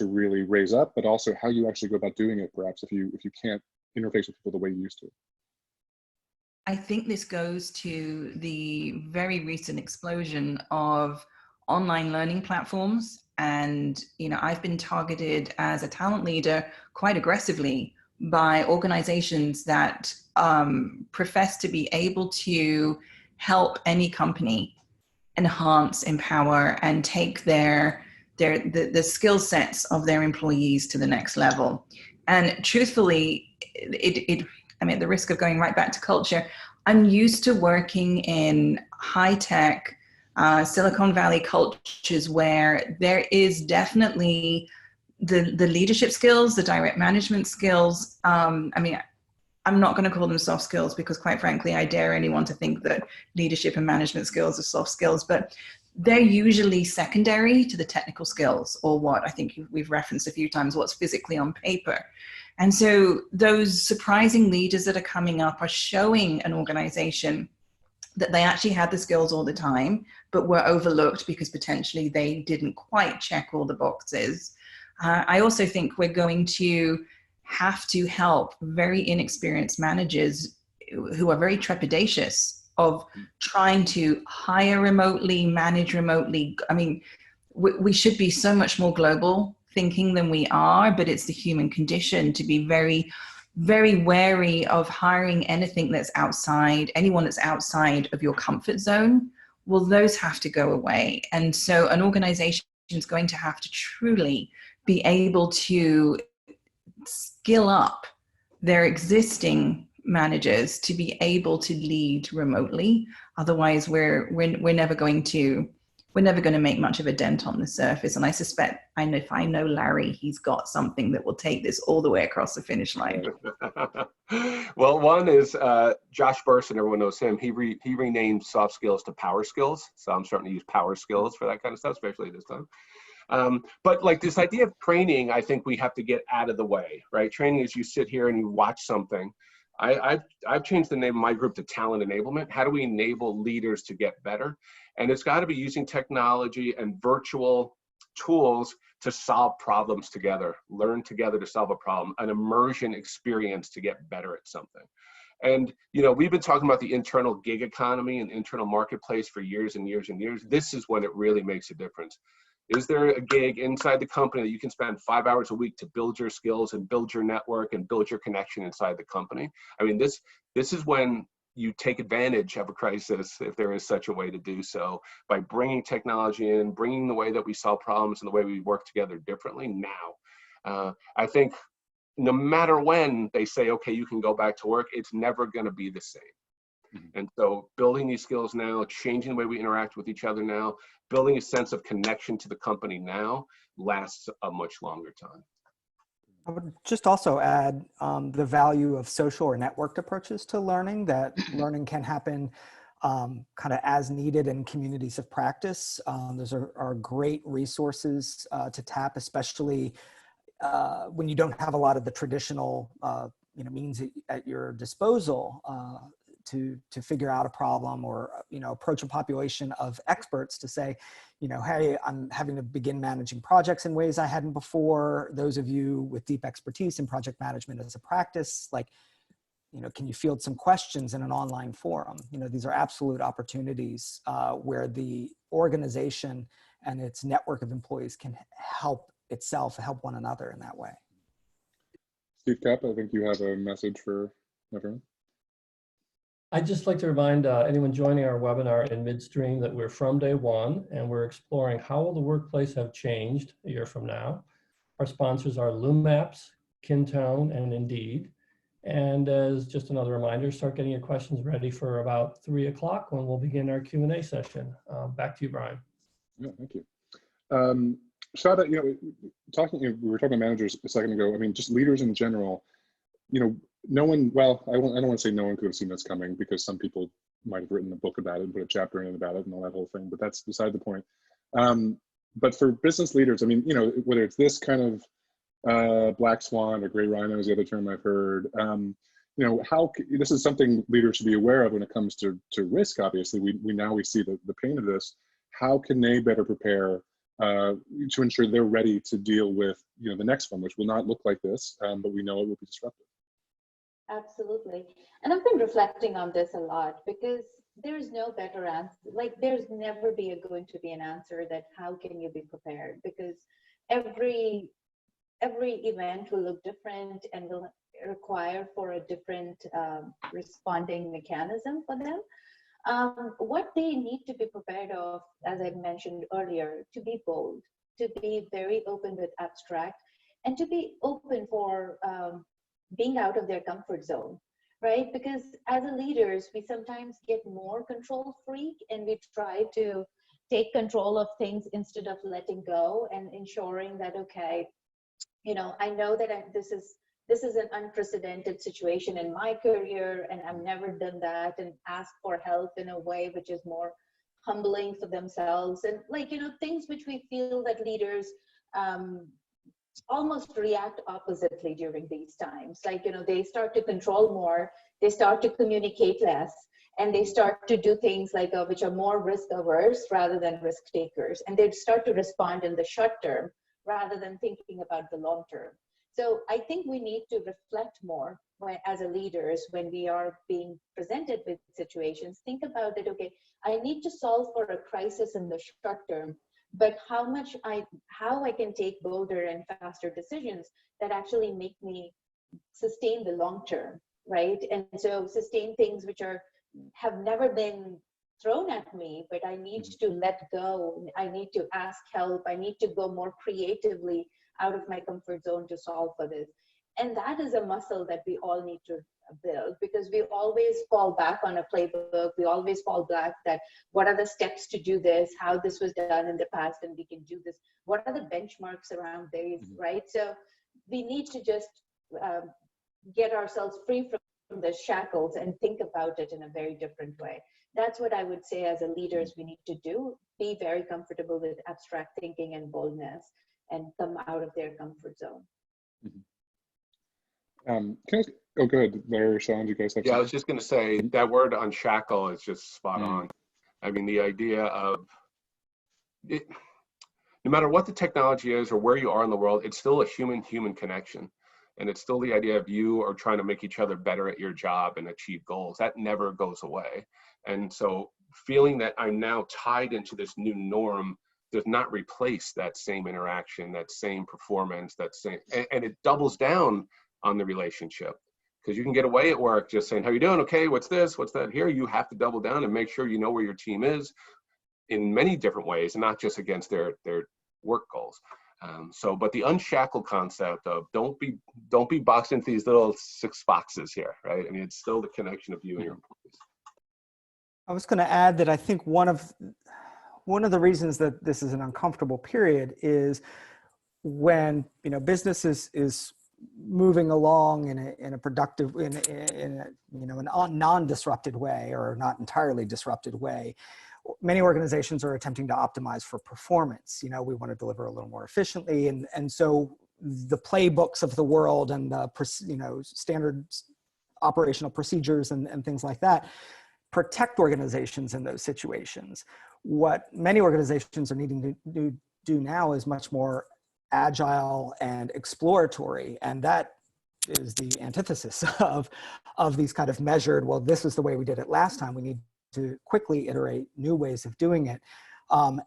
really raise up, but also how you actually go about doing it, perhaps if you can't interface with people the way you used to. I think this goes to the very recent explosion of online learning platforms. And, you know, I've been targeted as a talent leader quite aggressively by organizations that profess to be able to help any company enhance, empower, and take the skill sets of their employees to the next level. And truthfully, I mean, at the risk of going right back to culture, I'm used to working in high-tech Silicon Valley cultures where there is definitely the leadership skills, the direct management skills. I mean, I'm not going to call them soft skills because, quite frankly, I dare anyone to think that leadership and management skills are soft skills, but they're usually secondary to the technical skills, or what I think we've referenced a few times, what's physically on paper. And so those surprising leaders that are coming up are showing an organization that they actually had the skills all the time, but were overlooked because potentially they didn't quite check all the boxes. I also think we're going to have to help very inexperienced managers who are very trepidatious of trying to hire remotely, manage remotely. I mean, we should be so much more global thinking than we are, but it's the human condition to be very, very wary of hiring anything that's outside, anyone that's outside of your comfort zone. Well, those have to go away. And so an organization is going to have to truly be able to skill up their existing managers to be able to lead remotely. Otherwise, we're never going to make much of a dent on the surface. And I suspect, if I know Larry, he's got something that will take this all the way across the finish line. Well, one is Josh Burson, everyone knows him. He renamed soft skills to power skills. So I'm starting to use power skills for that kind of stuff, especially this time. But like this idea of training, I think we have to get out of the way, right? Training is you sit here and you watch something. I've changed the name of my group to talent enablement. How do we enable leaders to get better? And it's got to be using technology and virtual tools to solve problems together, learn together to solve a problem, an immersion experience to get better at something. And, you know, we've been talking about the internal gig economy and internal marketplace for years and years and years. This is when it really makes a difference. Is there a gig inside the company that you can spend 5 hours a week to build your skills and build your network and build your connection inside the company? I mean, this is when you take advantage of a crisis, if there is such a way to do so, by bringing technology in, bringing the way that we solve problems and the way we work together differently now. I think no matter when they say, okay, you can go back to work, it's never going to be the same. And so building these skills now, changing the way we interact with each other now, building a sense of connection to the company now lasts a much longer time. I would just also add the value of social or networked approaches to learning, that learning can happen kind of as needed in communities of practice. Those are great resources to tap, especially when you don't have a lot of the traditional means at your disposal to figure out a problem, or approach a population of experts to say, hey, I'm having to begin managing projects in ways I hadn't before. Those of you with deep expertise in project management as a practice, like, can you field some questions in an online forum? These are absolute opportunities where the organization and its network of employees can help one another in that way. Steve Kapp, I think you have a message for everyone. I'd just like to remind anyone joining our webinar in midstream that we're from day one, and we're exploring how will the workplace have changed a year from now. Our sponsors are LumApps, Kintone, and Indeed. And as just another reminder, start getting your questions ready for about 3 o'clock when we'll begin our Q&A session. Back to you, Bryan. Yeah, thank you. Shradha, we were talking about managers a second ago. I mean, just leaders in general, no one, well, I don't want to say no one could have seen this coming, because some people might have written a book about it and put a chapter in about it and all that whole thing, but that's beside the point. But for business leaders, I mean, whether it's this kind of black swan or gray rhino is the other term I've heard, this is something leaders should be aware of when it comes to risk. Obviously, we see the pain of this. How can they better prepare to ensure they're ready to deal with the next one, which will not look like this, but we know it will be disruptive? Absolutely. And I've been reflecting on this a lot because there's no better answer. Like there's never going to be an answer that how can you be prepared, because every event will look different and will require for a different responding mechanism for them. What they need to be prepared of, as I mentioned earlier, to be bold, to be very open with abstract, and to be open for being out of their comfort zone, right? Because as a leaders, we sometimes get more control freak and we try to take control of things instead of letting go and ensuring that, okay, you know, I know that this is an unprecedented situation in my career and I've never done that, and ask for help in a way which is more humbling for themselves, and like, you know, things which we feel that leaders almost react oppositely during these times. Like, you know, they start to control more, they start to communicate less, and they start to do things like which are more risk averse rather than risk takers, and they start to respond in the short term rather than thinking about the long term. So I think we need to reflect more as a leaders when we are being presented with situations. Think about it, okay, I need to solve for a crisis in the short term, but how I can take bolder and faster decisions that actually make me sustain the long term, right? And so sustain things which have never been thrown at me, but I need to let go. I need to ask help. I need to go more creatively out of my comfort zone to solve for this. And that is a muscle that we all need to build, because we always fall back on a playbook. We always fall back that what are the steps to do this, how this was done in the past, and we can do this. What are the benchmarks around these, right? So we need to just get ourselves free from the shackles and think about it in a very different way. That's what I would say as a leaders we need to do, be very comfortable with abstract thinking and boldness and come out of their comfort zone. Oh, go ahead, Larry or Shaun, do you guys have Yeah, I something? was just going to say that word unshackle is just spot on. I mean, the idea of it, no matter what the technology is or where you are in the world, it's still a human-human connection. And it's still the idea of you are trying to make each other better at your job and achieve goals. That never goes away. And so feeling that I'm now tied into this new norm does not replace that same interaction, that same performance, that same, and it doubles down on the relationship. Because you can get away at work just saying, how you doing? Okay, what's this? What's that? Here, you have to double down and make sure you know where your team is in many different ways, and not just against their work goals. But the unshackled concept of don't be boxed into these little 6 boxes here, right? I mean, it's still the connection of you and your employees. I was going to add that I think one of the reasons that this is an uncomfortable period is when, you know, business is moving along in a productive, in a, you know, a non-disrupted way, or not entirely disrupted way. Many organizations are attempting to optimize for performance. You know, we want to deliver a little more efficiently, and so the playbooks of the world and the, you know, standard operational procedures and things like that protect organizations in those situations. What many organizations are needing to do now is much more agile and exploratory, and that is the antithesis of these kind of measured, well, this is the way we did it last time. We need to quickly iterate new ways of doing it.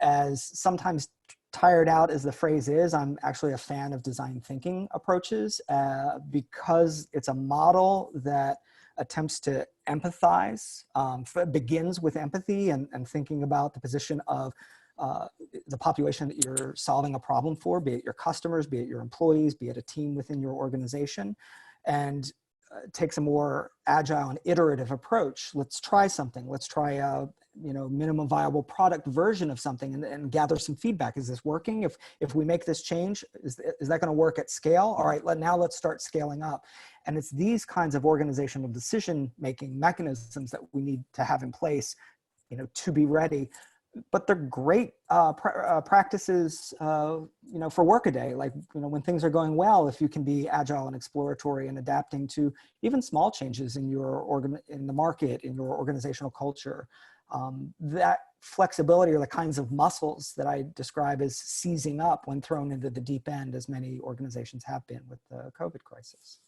As sometimes tired out as the phrase is, I'm actually a fan of design thinking approaches because it's a model that attempts to empathize, begins with empathy and thinking about the position of the population that you're solving a problem for, be it your customers, be it your employees, be it a team within your organization, and takes a more agile and iterative approach. Let's try something. Let's try a minimum viable product version of something and gather some feedback. Is this working? If we make this change, is that going to work at scale? All right, now let's start scaling up. And it's these kinds of organizational decision-making mechanisms that we need to have in place, to be ready. But they're great practices, for workaday. Like, when things are going well, if you can be agile and exploratory and adapting to even small changes in in the market, in your organizational culture, that flexibility are the kinds of muscles that I describe as seizing up when thrown into the deep end, as many organizations have been with the COVID crisis.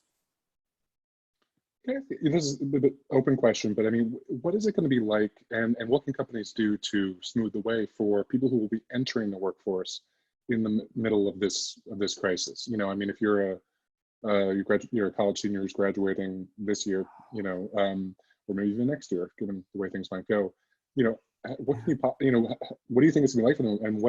This is a bit open question, but I mean, what is it going to be like, and what can companies do to smooth the way for people who will be entering the workforce in the middle of this crisis? You know, I mean, if you're you're a college senior who's graduating this year, you know, or maybe even next year, given the way things might go, you know, what can what do you think it's going to be like for them, and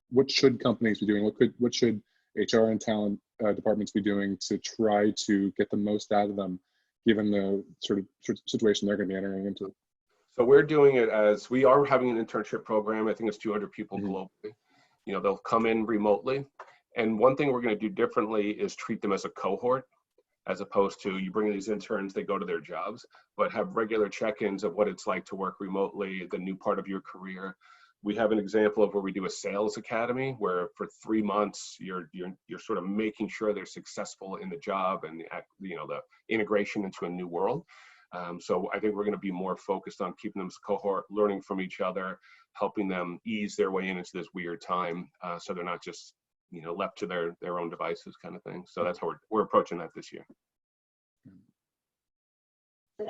what should companies be doing? What should HR and talent departments be doing to try to get the most out of them, given the sort of situation they're going to be entering into? So we're doing it as, we are having an internship program. I think it's 200 people globally. You know, they'll come in remotely. And one thing we're going to do differently is treat them as a cohort, as opposed to you bring in these interns, they go to their jobs, but have regular check-ins of what it's like to work remotely, the new part of your career. We have an example of where we do a sales academy where for 3 months you're sort of making sure they're successful in the job and the integration into a new world. So I think we're going to be more focused on keeping them as a cohort, learning from each other, helping them ease their way into this weird time, so they're not just left to their own devices kind of thing. So that's how we're approaching that this year.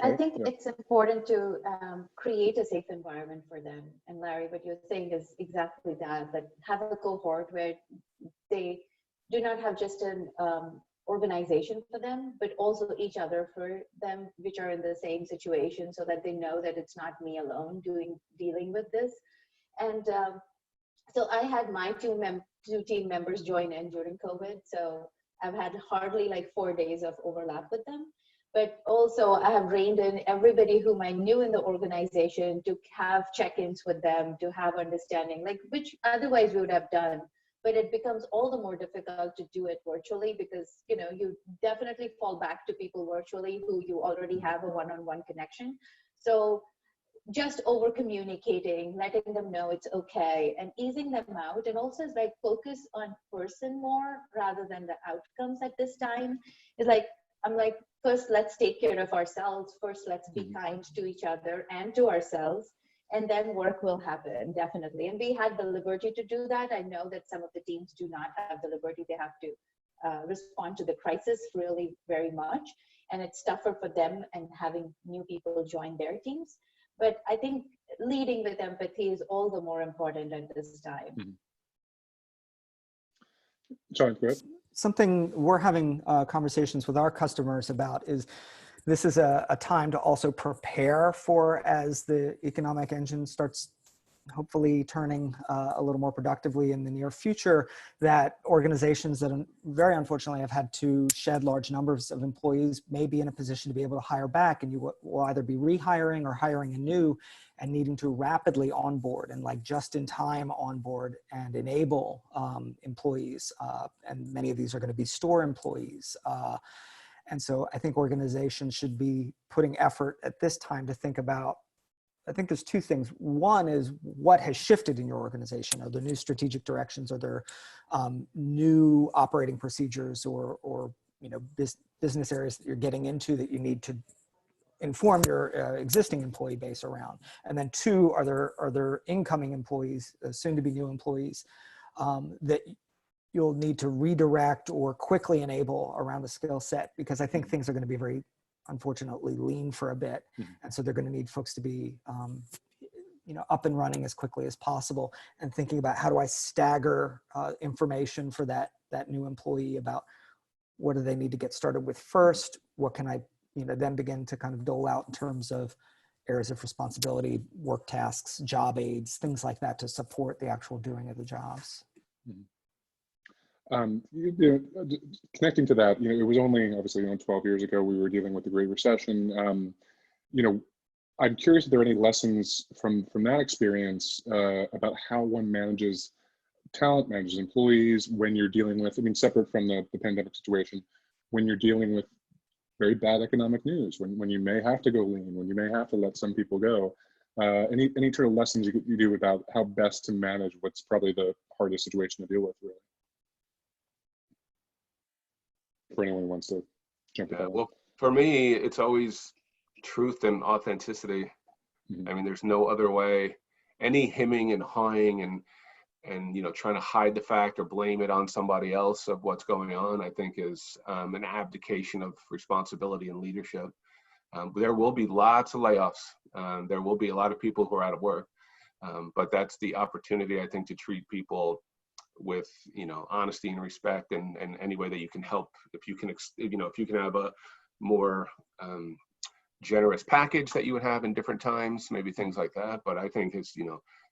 I think it's important to create a safe environment for them. And Larry, what you're saying is exactly that have a cohort where they do not have just an organization for them, but also each other for them, which are in the same situation, so that they know that it's not me alone dealing with this. And so I had my two team members join in during COVID. So I've had hardly like 4 days of overlap with them. But also I have reined in everybody whom I knew in the organization to have check-ins with them, to have understanding, like which otherwise we would have done. But it becomes all the more difficult to do it virtually because, you definitely fall back to people virtually who you already have a one-on-one connection. So just over communicating, letting them know it's okay and easing them out. And also is like focus on person more rather than the outcomes at this time. Is like, I'm like, first, let's take care of ourselves. First, let's be kind to each other and to ourselves. And then work will happen, definitely. And we had the liberty to do that. I know that some of the teams do not have the liberty. They have to respond to the crisis really very much. And it's tougher for them and having new people join their teams. But I think leading with empathy is all the more important at this time. Shaun, go ahead. Something we're having conversations with our customers about is this is a time to also prepare for, as the economic engine starts hopefully turning a little more productively in the near future, that organizations that very unfortunately have had to shed large numbers of employees may be in a position to be able to hire back, and you will either be rehiring or hiring anew and needing to rapidly onboard and like just in time onboard and enable employees. And many of these are going to be store employees. And so I think organizations should be putting effort at this time to think about, I think there's two things. One is what has shifted in your organization. Are there new strategic directions? Are there new operating procedures or business areas that you're getting into that you need to inform your existing employee base around? And then two, are there incoming employees, soon to be new employees, that you'll need to redirect or quickly enable around the skill set? Because I think things are going to be very, unfortunately, lean for a bit. And so they're going to need folks to be up and running as quickly as possible, and thinking about how do I stagger information for that new employee about what do they need to get started with first, what can I then begin to kind of dole out in terms of areas of responsibility, work tasks, job aids, things like that to support the actual doing of the jobs. Connecting to that, it was only obviously 12 years ago we were dealing with the Great Recession. I'm curious if there are any lessons from that experience about how one manages talent, manages employees when you're dealing with, separate from the pandemic situation, when you're dealing with very bad economic news, when you may have to go lean, when you may have to let some people go. Any sort of lessons you do about how best to manage what's probably the hardest situation to deal with, really? For anyone who wants to jump in. Well, for me, it's always truth and authenticity. There's no other way. Any hemming and hawing and trying to hide the fact or blame it on somebody else of what's going on, I think is an abdication of responsibility and leadership. There will be lots of layoffs. There will be a lot of people who are out of work, but that's the opportunity, I think, to treat people with, honesty and respect, and any way that you can help. If you can have a more generous package that you would have in different times, maybe things like that. But I think it's,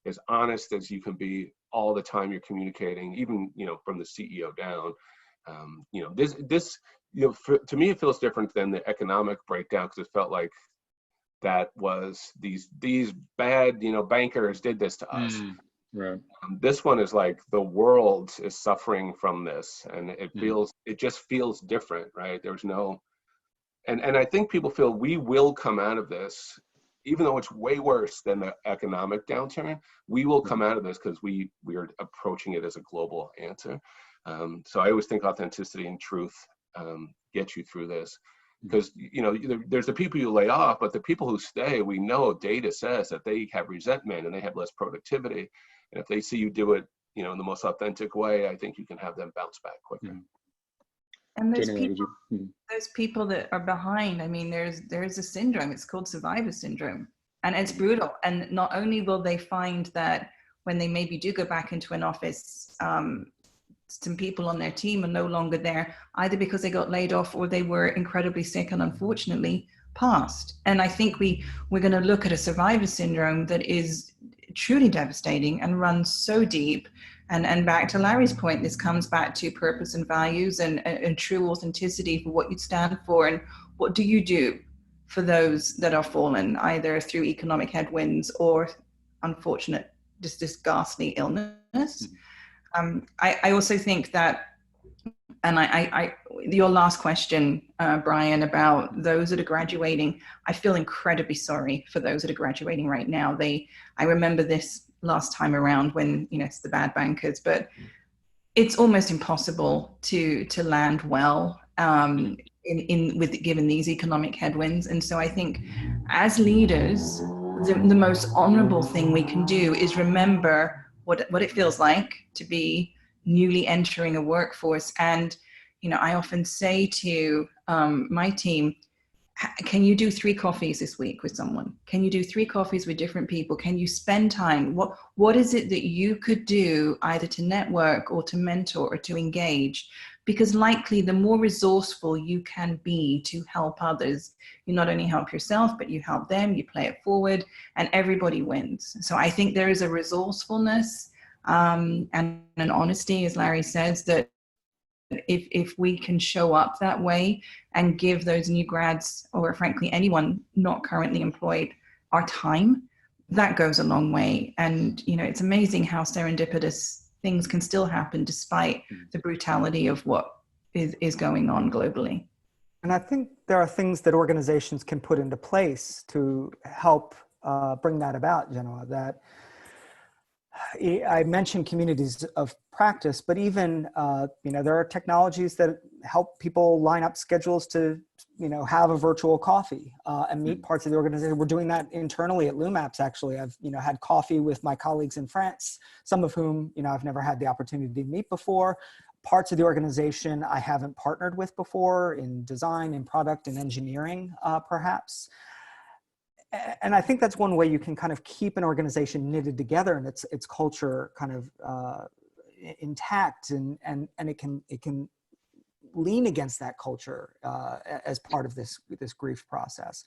as honest as you can be all the time you're communicating, even, from the CEO down. To me, it feels different than the economic breakdown, because it felt like that was these bad, bankers did this to us. Right. This one is like the world is suffering from this, and it just feels different, right? There's no, and I think people feel we will come out of this, even though it's way worse than the economic downturn. We will come out of this because we are approaching it as a global answer. So I always think authenticity and truth get you through this, because there's the people you lay off, but the people who stay, we know data says that they have resentment and they have less productivity. And if they see you do it, in the most authentic way, I think you can have them bounce back quicker. And Genoa, those people that are behind, I mean, there's a syndrome, it's called survivor syndrome, and it's brutal. And not only will they find that when they maybe do go back into an office, some people on their team are no longer there, either because they got laid off or they were incredibly sick and unfortunately passed. And I think we're going to look at a survivor syndrome that is truly devastating and runs so deep. And back to Larry's point, this comes back to purpose and values and true authenticity for what you stand for, and what do you do for those that are fallen, either through economic headwinds or unfortunate, just this ghastly illness. I also think that, and your last question, Bryan, about those that are graduating, I feel incredibly sorry for those that are graduating right now. I remember this last time around when, it's the bad bankers, but it's almost impossible to land well given these economic headwinds. And so I think as leaders, the most honorable thing we can do is remember what it feels like to be newly entering a workforce. And, I often say to my team, can you do 3 coffees this week with someone? Can you do 3 coffees with different people? Can you spend time? What is it that you could do either to network or to mentor or to engage? Because likely the more resourceful you can be to help others, you not only help yourself, but you help them, you play it forward, and everybody wins. So I think there is a resourcefulness and an honesty, as Larry says, that if we can show up that way and give those new grads, or frankly anyone not currently employed, our time, that goes a long way. And it's amazing how serendipitous things can still happen despite the brutality of what is going on globally. And I think there are things that organizations can put into place to help bring that about, Genoa. That I mentioned communities of practice, but even, there are technologies that help people line up schedules to, have a virtual coffee and meet parts of the organization. We're doing that internally at LumApps, actually. I've, had coffee with my colleagues in France, some of whom, I've never had the opportunity to meet before. Parts of the organization I haven't partnered with before in design, in product, and engineering, perhaps. And I think that's one way you can kind of keep an organization knitted together and its culture kind of intact, and it can lean against that culture as part of this grief process.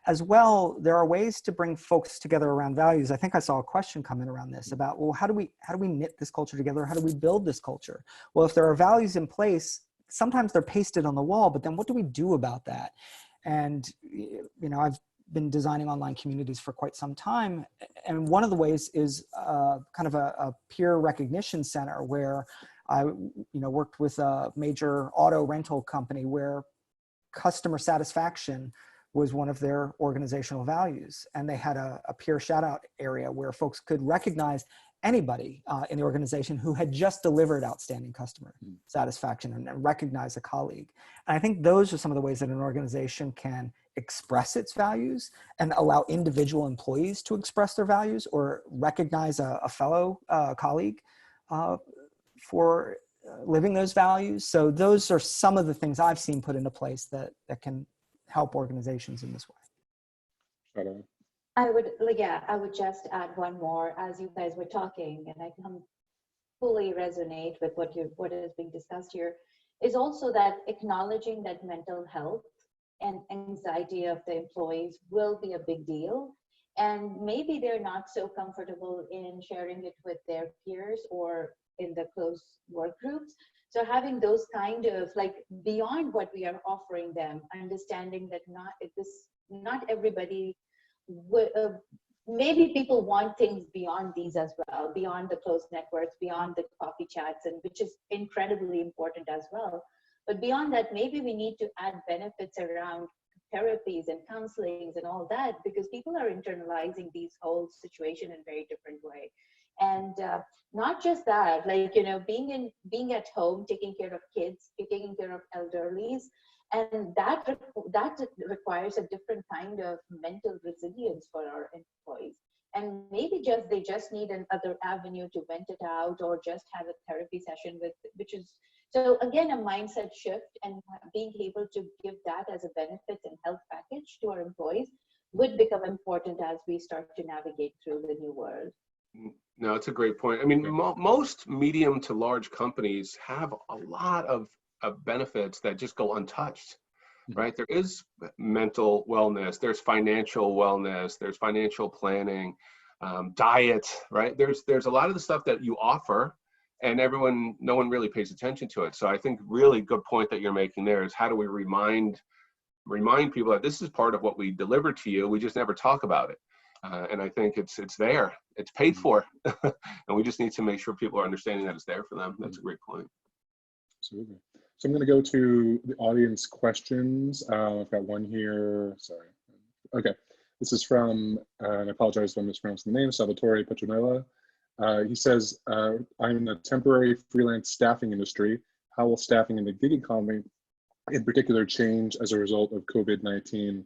As well, there are ways to bring folks together around values. I think I saw a question come in around this about, well, how do we knit this culture together? How do we build this culture? Well, if there are values in place, sometimes they're pasted on the wall, but then what do we do about that? And I've been designing online communities for quite some time. And one of the ways is kind of a peer recognition center where I worked with a major auto rental company where customer satisfaction was one of their organizational values. And they had a peer shout out area where folks could recognize anybody in the organization who had just delivered outstanding customer satisfaction and recognize a colleague. And I think those are some of the ways that an organization can express its values and allow individual employees to express their values or recognize a fellow colleague for living those values. So those are some of the things I've seen put into place that can help organizations in this way. Shradha. I would just add one more as you guys were talking, and I can fully resonate with what is being discussed here, is also that acknowledging that mental health and anxiety of the employees will be a big deal. And maybe they're not so comfortable in sharing it with their peers or in the close work groups. So having those kind of like beyond what we are offering them, understanding that not everybody would, maybe people want things beyond these as well, beyond the closed networks, beyond the coffee chats, and which is incredibly important as well. But beyond that, maybe we need to add benefits around therapies and counselings and all that, because people are internalizing these whole situation in a very different way. And not just that, like, you know, being at home, taking care of kids, taking care of elderlies, and that requires a different kind of mental resilience for our employees. And maybe they just need another avenue to vent it out, or just have a therapy session with, which is, so again, a mindset shift, and being able to give that as a benefit and health package to our employees would become important as we start to navigate through the new world. No, it's a great point. I mean, most medium to large companies have a lot of benefits that just go untouched, right? There is mental wellness, there's financial wellness, there's financial planning, diet, right? There's a lot of the stuff that you offer, and no one really pays attention to it. So I think really good point that you're making there is, how do we remind people that this is part of what we deliver to you, we just never talk about it. And I think it's there, it's paid for, and we just need to make sure people are understanding that it's there for them. That's a great point. Absolutely. So I'm going to go to the audience questions. I've got one here. Sorry. Okay. This is from, and I apologize if I'm mispronouncing the name, Salvatore Petronella. He says, I'm in the temporary freelance staffing industry. How will staffing in the gig economy in particular change as a result of COVID-19?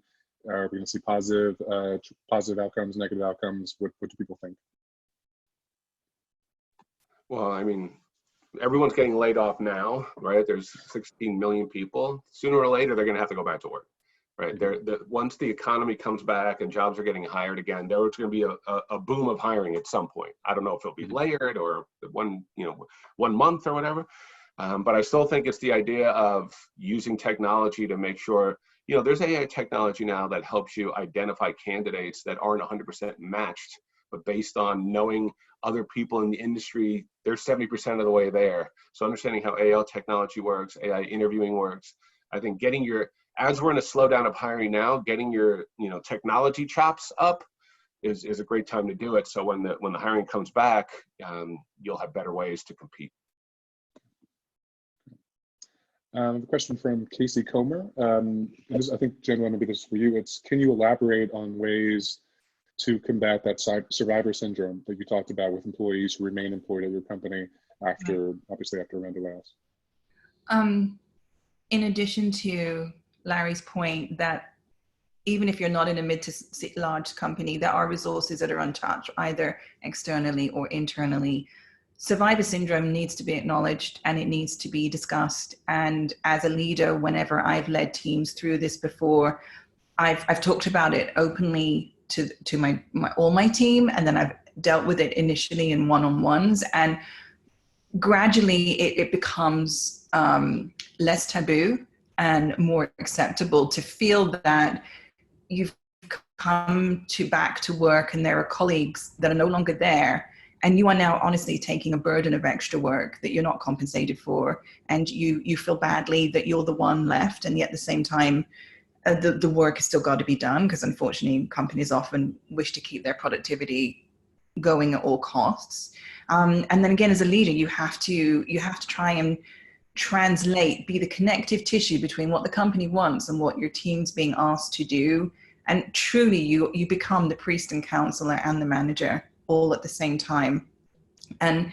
Are we going to see positive outcomes, negative outcomes? What do people think? Well, I mean, everyone's getting laid off now, right? There's 16 million people. Sooner or later, they're going to have to go back to work, right? Once the economy comes back and jobs are getting hired again, there's going to be a boom of hiring at some point. I don't know if it'll be layered or one month or whatever. But I still think it's the idea of using technology to make sure, there's AI technology now that helps you identify candidates that aren't 100% matched, but based on knowing other people in the industry, they're 70% of the way there. So understanding how AI technology works, AI interviewing works, I think as we're in a slowdown of hiring now, getting your technology chops up is a great time to do it. So when the hiring comes back, you'll have better ways to compete. A question from Casey Comer. I think, Jen, maybe this is for you. Can you elaborate on ways to combat that survivor syndrome that you talked about with employees who remain employed at your company after a round of layoffs? In addition to Larry's point that even if you're not in a mid to large company, there are resources that are untouched, either externally or internally. Survivor syndrome needs to be acknowledged, and it needs to be discussed. And as a leader, whenever I've led teams through this before, I've talked about it openly to all my team, and then I've dealt with it initially in one-on-ones, and gradually it becomes less taboo and more acceptable to feel that you've come back to work and there are colleagues that are no longer there, and you are now honestly taking a burden of extra work that you're not compensated for, and you feel badly that you're the one left, and yet at the same time the work has still got to be done, because unfortunately companies often wish to keep their productivity going at all costs. And then again, as a leader, you have to try and translate, be the connective tissue between what the company wants and what your team's being asked to do. And truly you become the priest and counselor and the manager all at the same time. And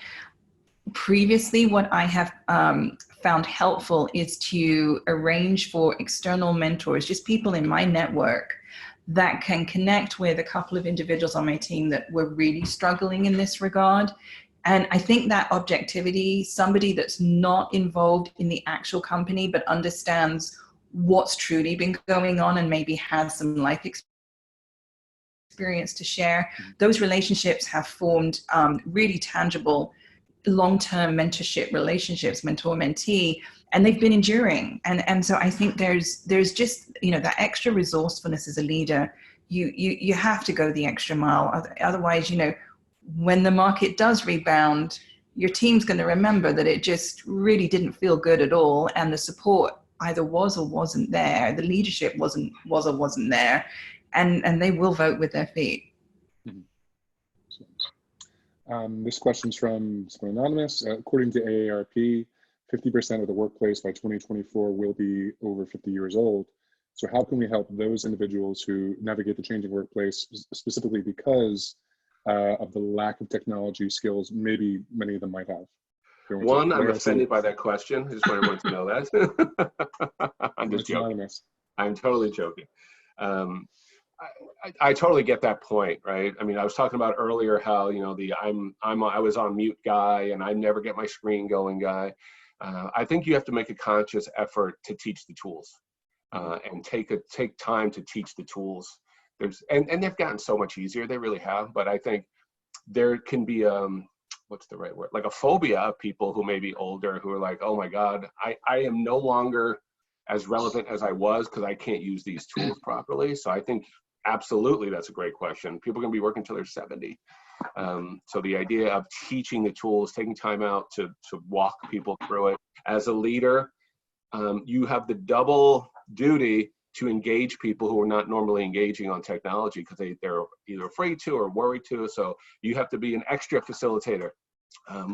previously, what I have found helpful is to arrange for external mentors, just people in my network that can connect with a couple of individuals on my team that were really struggling in this regard. And I think that objectivity, somebody that's not involved in the actual company but understands what's truly been going on and maybe has some life experience to share. Those relationships have formed really tangible long-term mentorship relationships, mentor-mentee, and they've been enduring. And so I think there's just, that extra resourcefulness as a leader. You have to go the extra mile. Otherwise, when the market does rebound, your team's going to remember that it just really didn't feel good at all, and the support either was or wasn't there. The leadership was or wasn't there, and they will vote with their feet. This question's from someone anonymous. According to AARP, 50% of the workplace by 2024 will be over 50 years old. So how can we help those individuals who navigate the changing workplace, specifically because of the lack of technology skills maybe many of them might have? One, I'm offended by that question. I just want everyone to know that. I'm just joking. Anonymous. I'm totally joking. I totally get that point, right? I mean, I was talking about earlier how, I was on mute guy and I never get my screen going guy. I think you have to make a conscious effort to teach the tools and take time to teach the tools. And they've gotten so much easier. They really have. But I think there can be what's the right word? Like a phobia of people who may be older who are like, oh my God, I am no longer as relevant as I was because I can't use these tools properly. So I think absolutely that's a great question. People are going to be working until they're 70. So the idea of teaching the tools, taking time out to walk people through it. As a leader, you have the double duty to engage people who are not normally engaging on technology because they're either afraid to or worried to. So you have to be an extra facilitator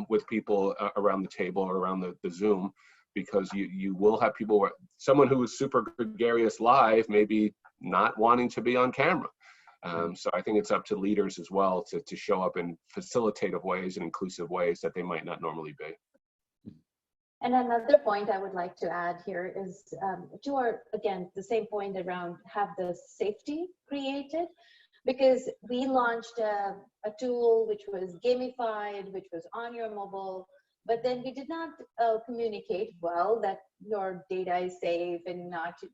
with people around the table or around the Zoom, because you will have people where someone who is super gregarious live maybe not wanting to be on camera. So I think it's up to leaders as well to show up in facilitative ways and inclusive ways that they might not normally be. And another point I would like to add here is again, the same point around have the safety created, because we launched a tool which was gamified, which was on your mobile, but then we did not communicate well that your data is safe and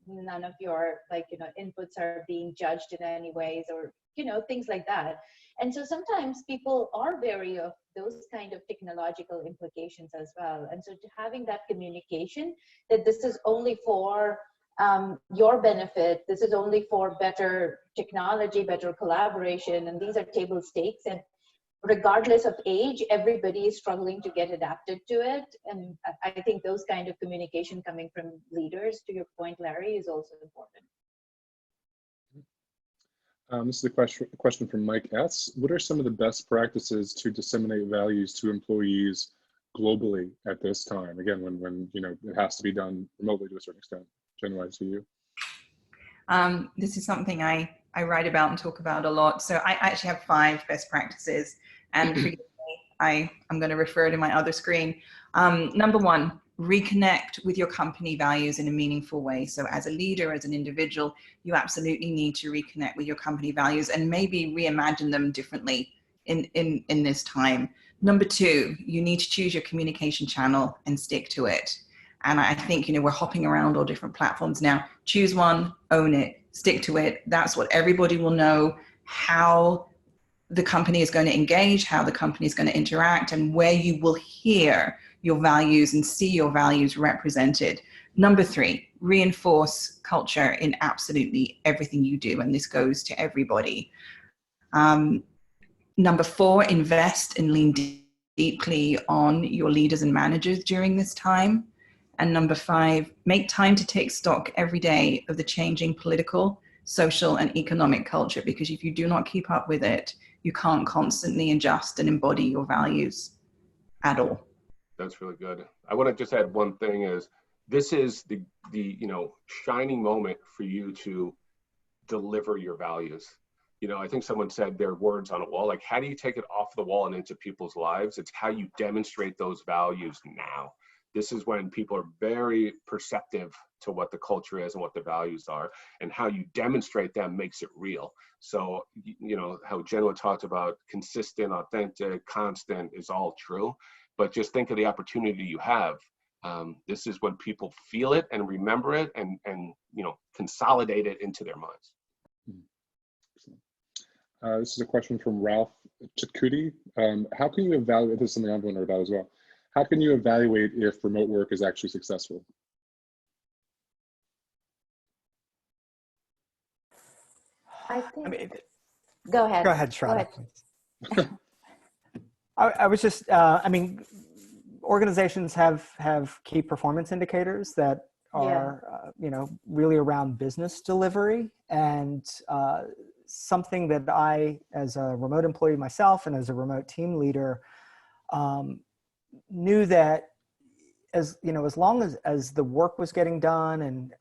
none of your inputs are being judged in any ways, or things like that. And so sometimes people are wary of those kind of technological implications as well. And so having that communication that this is only for your benefit, this is only for better technology, better collaboration, and these are table stakes, and regardless of age, everybody is struggling to get adapted to it. And I think those kind of communication coming from leaders, to your point, Larry, is also important. This is a question from Mike S. What are some of the best practices to disseminate values to employees globally at this time? Again, when it has to be done remotely to a certain extent. Genoa, to you. This is something I write about and talk about a lot. So I actually have 5 best practices, and forgive me, I'm going to refer to my other screen. Number 1, reconnect with your company values in a meaningful way. So as a leader, as an individual, you absolutely need to reconnect with your company values and maybe reimagine them differently in this time. Number 2, you need to choose your communication channel and stick to it. And I think, we're hopping around all different platforms now. Choose one, own it, stick to it. That's what everybody will know, how the company is going to engage, how the company is going to interact, and where you will hear your values and see your values represented. Number 3, reinforce culture in absolutely everything you do. And this goes to everybody. Number 4, invest and lean deeply on your leaders and managers during this time. And number 5, make time to take stock every day of the changing political, social, and economic culture, because if you do not keep up with it, you can't constantly adjust and embody your values at all. That's really good. I want to just add one thing is, this is the shining moment for you to deliver your values. I think someone said they're words on a wall. Like, how do you take it off the wall and into people's lives? It's how you demonstrate those values now. This is when people are very perceptive to what the culture is and what the values are, and how you demonstrate them makes it real. So, how Genoa talked about consistent, authentic, constant is all true, but just think of the opportunity you have This is when people feel it and remember it and consolidate it into their minds. This is a question from Ralph Chitkuti. How can you evaluate, this is something I'm wondering about as well. How can you evaluate if remote work is actually successful? I think, mean, go ahead. Go ahead, Shradha, please. I was just, I mean, organizations have key performance indicators that are, really around business delivery, and something that I, as a remote employee myself and as a remote team leader, knew that as long as the work was getting done and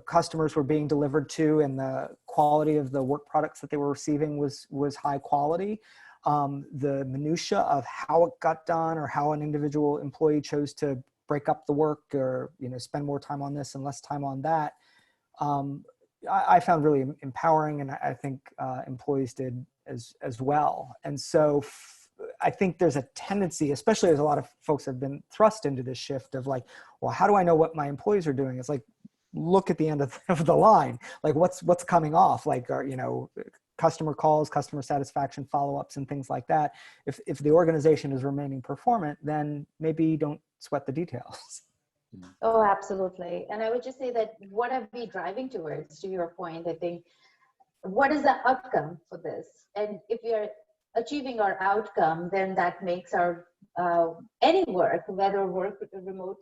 customers were being delivered to, and the quality of the work products that they were receiving was high quality. The minutia of how it got done, or how an individual employee chose to break up the work, or spend more time on this and less time on that, I found really empowering, and I think employees did as well. And so I think there's a tendency, especially as a lot of folks have been thrust into this shift of like, well, how do I know what my employees are doing? It's like, look at the end of the line, like what's coming off, like, customer calls, customer satisfaction follow-ups, and things like that. If the organization is remaining performant, then maybe don't sweat the details. Oh, absolutely. And I would just say that what are we driving towards, to your point, I think, what is the outcome for this? And if we are achieving our outcome, then that makes our any work, whether remote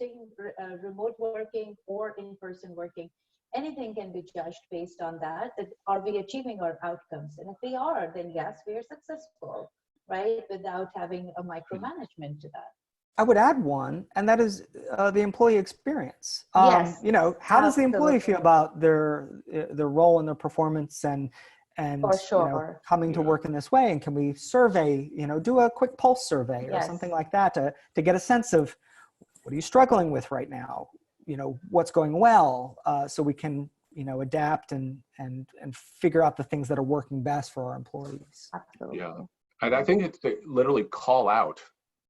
working or in-person working, anything can be judged based on that. Are we achieving our outcomes? And if we are, then yes, we are successful, right? Without having a micromanagement to that. I would add one, and that is the employee experience. Yes, how does the employee feel about their role and their performance, and for sure, coming to work in this way? And can we survey, do a quick pulse survey or something like that to get a sense of what are you struggling with right now? What's going well, so we can, adapt and figure out the things that are working best for our employees. Absolutely. Yeah, and I think it's literally call out.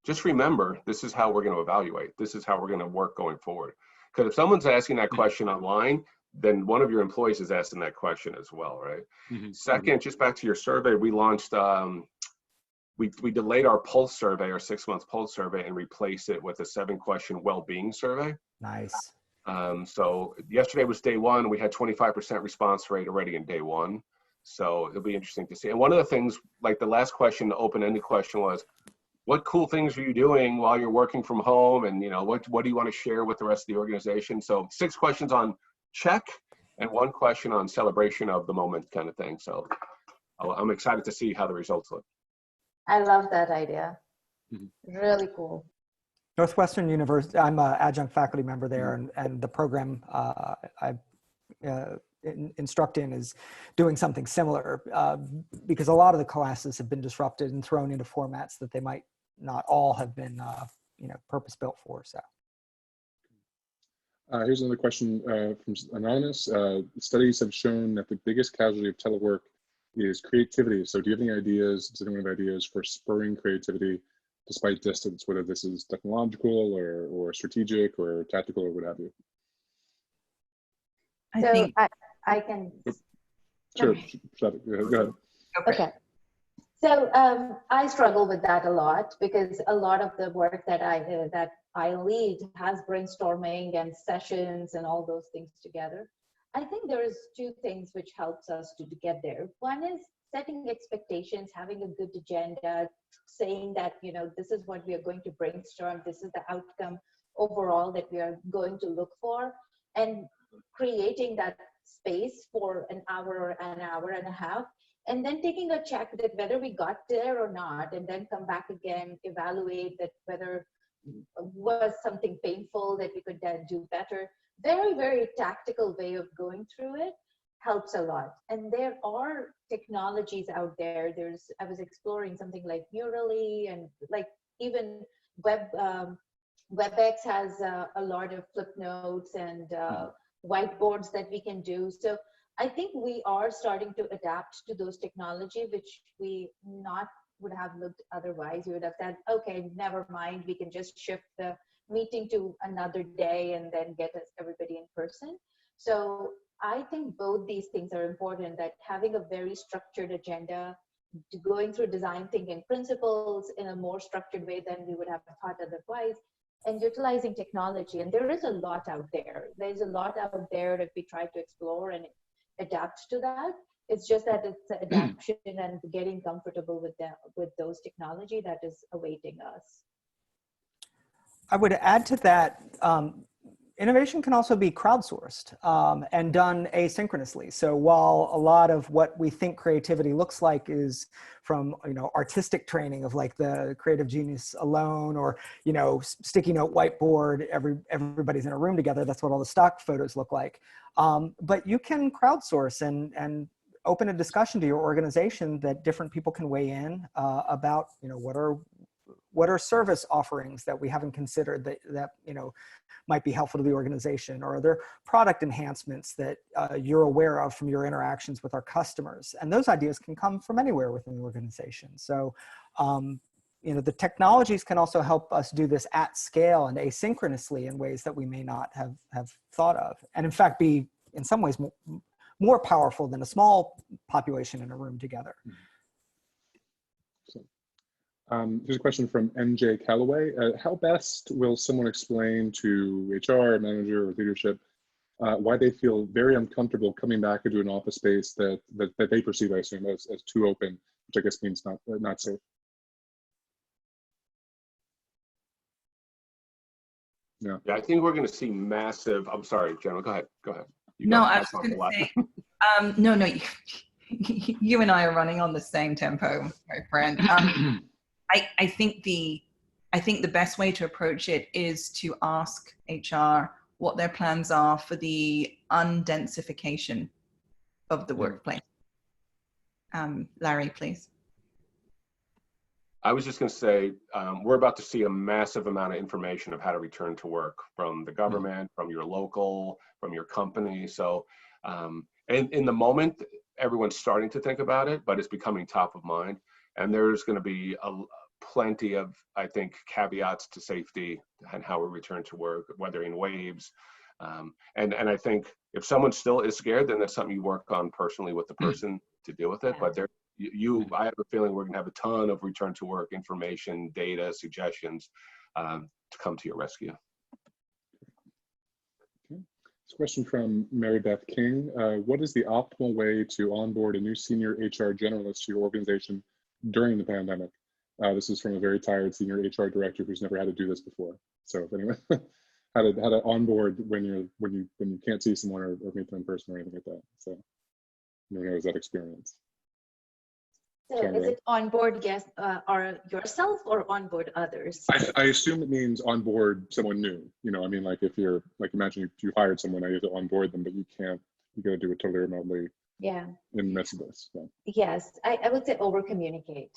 Just remember, this is how we're going to evaluate. This is how we're going to work going forward. Because if someone's asking that question online, then one of your employees is asking that question as well, right? Mm-hmm. Second, just back to your survey, we launched, we delayed our pulse survey, our 6-month pulse survey, and replaced it with a 7-question well-being survey. Nice. So yesterday was day 1. We had 25% response rate already in day 1. So it'll be interesting to see. And one of the things, like the last question, the open-ended question was, what cool things are you doing while you're working from home? And what do you want to share with the rest of the organization? So 6 questions on check and 1 question on celebration of the moment kind of thing. So I'm excited to see how the results look. I love that idea. Mm-hmm. Really cool. Northwestern University, I'm an adjunct faculty member there, and the program I instruct in is doing something similar, because a lot of the classes have been disrupted and thrown into formats that they might not all have been purpose-built for. So here's another question from Anonymous. Studies have shown that the biggest casualty of telework is creativity. So do you have any ideas, does anyone have ideas for spurring creativity despite distance, whether this is technological or strategic or tactical or what have you? I can. Sure, go ahead. Okay. So I struggle with that a lot, because a lot of the work that I lead has brainstorming and sessions and all those things together. I think there is 2 things which helps us to get there. One is setting expectations, having a good agenda, saying that, this is what we are going to brainstorm, this is the outcome overall that we are going to look for, and creating that space for an hour or an hour and a half, and then taking a check that whether we got there or not, and then come back again, evaluate that whether was something painful that we could do better. Very, very tactical way of going through it helps a lot. And there are technologies out there. I was exploring something like Neurally, and like even WebEx has a lot of flip notes and whiteboards that we can do. So I think we are starting to adapt to those technology, which we not would have looked otherwise. You would have said, okay, never mind, we can just shift the meeting to another day and then get us everybody in person. So I think both these things are important, that having a very structured agenda, going through design thinking principles in a more structured way than we would have thought otherwise, and utilizing technology. And there is a lot out there. There's a lot out there if we try to explore and adapt to that. It's just that it's adaptation and getting comfortable with those technology that is awaiting us. I would add to that, innovation can also be crowdsourced and done asynchronously. So while a lot of what we think creativity looks like is from, artistic training of like the creative genius alone, or, sticky note whiteboard, everybody's in a room together. That's what all the stock photos look like. But you can crowdsource and open a discussion to your organization that different people can weigh in about, what are service offerings that we haven't considered that might be helpful to the organization, or are there product enhancements that you're aware of from your interactions with our customers? And those ideas can come from anywhere within the organization. So, the technologies can also help us do this at scale and asynchronously in ways that we may not have thought of, and in fact be in some ways more powerful than a small population in a room together. Here's a question from MJ Calloway. How best will someone explain to HR, manager, or leadership why they feel very uncomfortable coming back into an office space that they perceive, I assume, as too open, which I guess means not safe? Yeah, I think we're going to see massive. I'm sorry, General. Go ahead. No, I was going to say, no, you and I are running on the same tempo, my friend. I think the best way to approach it is to ask HR what their plans are for the undensification of the workplace. Larry, please. I was just going to say, we're about to see a massive amount of information of how to return to work from the government, from your local, from your company. So, and in the moment, everyone's starting to think about it, but it's becoming top of mind. And there's going to be plenty of, I think, caveats to safety and how we return to work, whether in waves. And I think if someone still is scared, then that's something you work on personally with the person to deal with it. But I have a feeling we're going to have a ton of return to work information, data, suggestions to come to your rescue. This question from Mary Beth King. What is the optimal way to onboard a new senior HR generalist to your organization during the pandemic? This is from a very tired senior HR director who's never had to do this before. So if anyone, how to onboard when you can't see someone or meet them in person or anything like that. So who knows that experience? So is it onboard guests or yourself or onboard others? I assume it means onboard someone new. I mean, like if you're imagine you hired someone, now you have to onboard them, but you can't. You got to do it totally remotely. Yeah. In the midst of this. So. Yes, I would say over communicate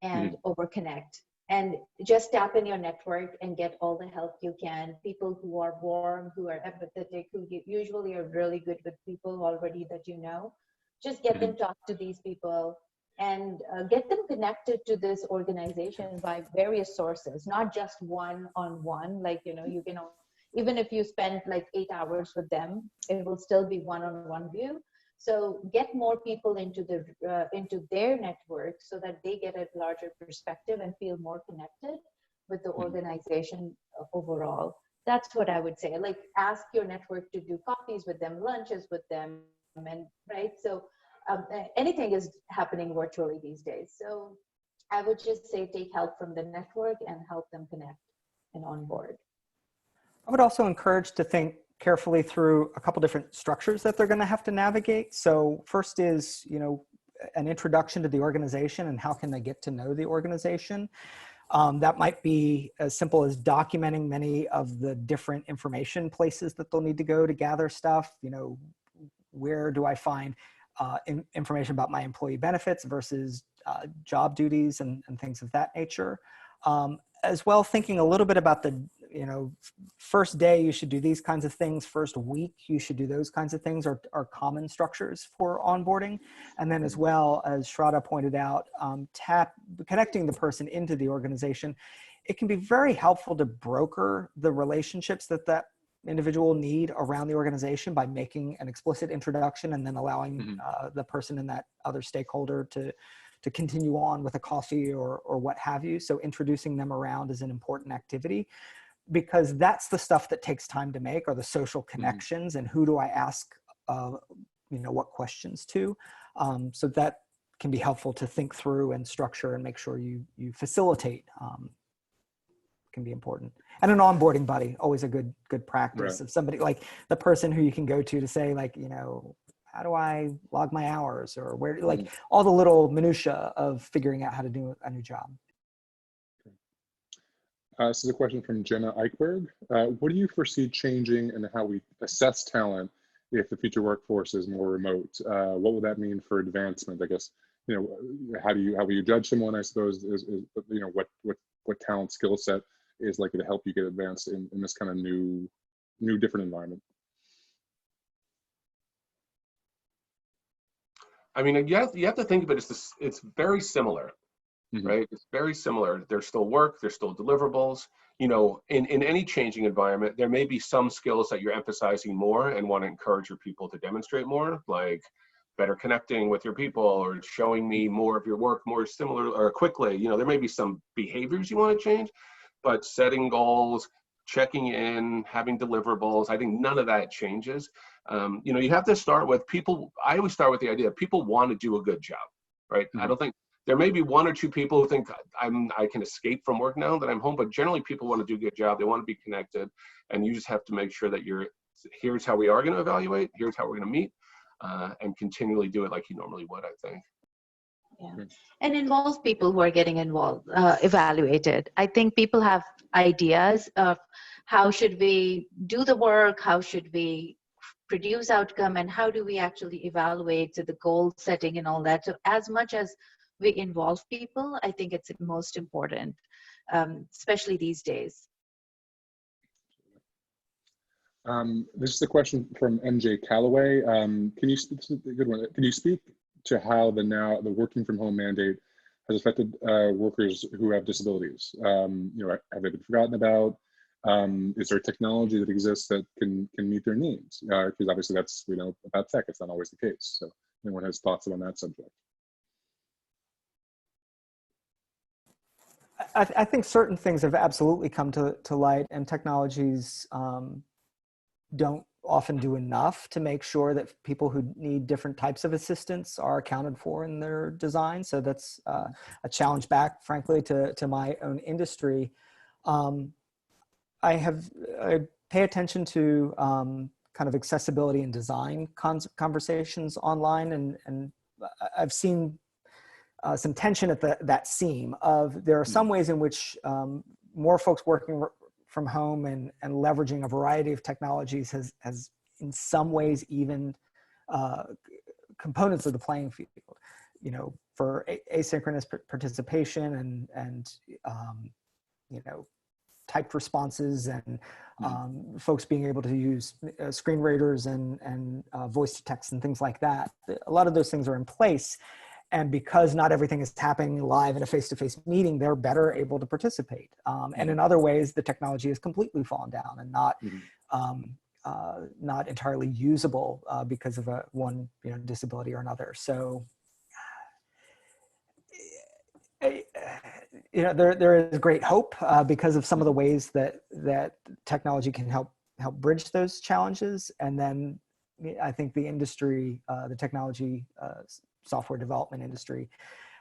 and over connect, and just tap in your network and get all the help you can. People who are warm, who are empathetic, who usually are really good with people already that just get them talk to these people and get them connected to this organization by various sources, not just one-on-one. Like, you can, even if you spend like 8 hours with them, it will still be one-on-one view. So get more people into their network so that they get a larger perspective and feel more connected with the organization overall. That's what I would say. Like, ask your network to do coffees with them, lunches with them, and right. So anything is happening virtually these days. So I would just say take help from the network and help them connect and onboard. I would also encourage to think carefully through a couple different structures that they're going to have to navigate. So first is, an introduction to the organization and how can they get to know the organization. That might be as simple as documenting many of the different information places that they'll need to go to gather stuff. Where do I find information about my employee benefits versus job duties and things of that nature. As well, thinking a little bit about the, first day you should do these kinds of things, first week you should do those kinds of things are common structures for onboarding. And then as well, as Shradha pointed out, connecting the person into the organization it can be very helpful to broker the relationships that that individual need around the organization by making an explicit introduction and then allowing the person and that other stakeholder to continue on with a coffee or what have you. So introducing them around is an important activity, because that's the stuff that takes time to make, are the social connections and who do I ask, what questions to. So that can be helpful to think through and structure and make sure you facilitate. Can be important. And an onboarding buddy, always a good practice of somebody like the person who you can go to say like, how do I log my hours, or where, like all the little minutia of figuring out how to do a new job. This is a question from Jenna Eichberg. What do you foresee changing in how we assess talent if the future workforce is more remote? What would that mean for advancement? I guess, how will you judge someone, I suppose, is what talent skill set is likely to help you get advanced in this kind of new different environment? I mean, you have to think of it as it's very similar, right? It's very similar. There's still work, there's still deliverables. In any changing environment, there may be some skills that you're emphasizing more and want to encourage your people to demonstrate more, like better connecting with your people or showing me more of your work more similar or quickly. There may be some behaviors you want to change, but setting goals, checking in, having deliverables, I think none of that changes. You have to start with people. I always start with the idea people want to do a good job, right? I don't think there may be one or two people who think I can escape from work now that I'm home, but generally people want to do a good job. They want to be connected, and you just have to make sure that here's how we are going to evaluate, here's how we're going to meet, and continually do it like you normally would, I think. Yeah. And involve people who are getting evaluated. I think people have ideas of how should we do the work, how should we produce outcome, and how do we actually evaluate the goal setting and all that. So as much as we involve people, I think it's most important, especially these days. This is a question from MJ Calloway. This is a good one. Can you speak to how the working from home mandate has affected workers who have disabilities? Have they been forgotten about? Is there technology that exists that can meet their needs? Because obviously that's, about tech, it's not always the case. So anyone has thoughts on that subject? I think certain things have absolutely come to light, and technologies don't often do enough to make sure that people who need different types of assistance are accounted for in their design. So that's a challenge back, frankly, to my own industry. I pay attention to kind of accessibility and design conversations online, and I've seen some tension at that seam of there are some ways in which more folks working from home and leveraging a variety of technologies has in some ways evened components of the playing field, for asynchronous participation and typed responses and folks being able to use screen readers and voice to text and things like that. A lot of those things are in place. And because not everything is happening live in a face-to-face meeting, they're better able to participate. And in other ways, the technology has completely fallen down and not entirely usable because of one disability or another. So, there is great hope because of some of the ways that technology can help bridge those challenges. And then I think the industry, the technology software development industry,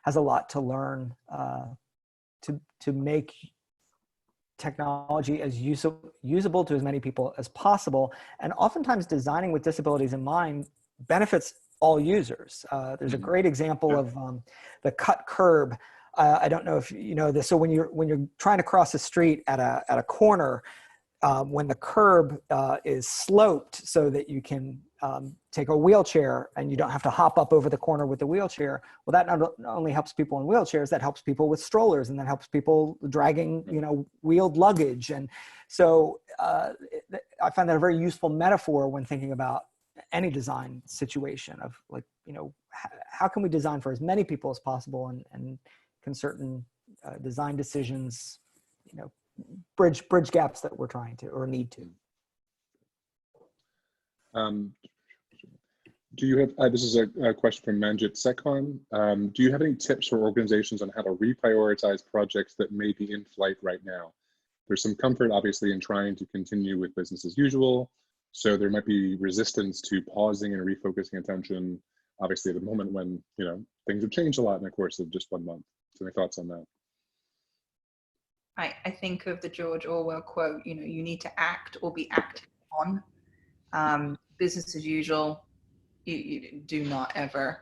has a lot to learn to make technology as usable to as many people as possible. And oftentimes designing with disabilities in mind benefits all users. There's a great example of the cut curb. I don't know if you know this. So when you're trying to cross a street at a corner, when the curb is sloped so that you can take a wheelchair and you don't have to hop up over the corner with the wheelchair, well, that not only helps people in wheelchairs, that helps people with strollers, and that helps people dragging, wheeled luggage. And so I find that a very useful metaphor when thinking about any design situation of like, how can we design for as many people as possible, and can certain design decisions bridge gaps that we're trying to or need to. Do you have, this is a question from Manjit Sekhan. Do you have any tips for organizations on how to reprioritize projects that may be in flight right now? There's some comfort, obviously, in trying to continue with business as usual. So there might be resistance to pausing and refocusing attention, obviously, at a moment when, things have changed a lot in the course of just 1 month. So any thoughts on that? I think of the George Orwell quote, you need to act or be acted on. Business as usual, you do not ever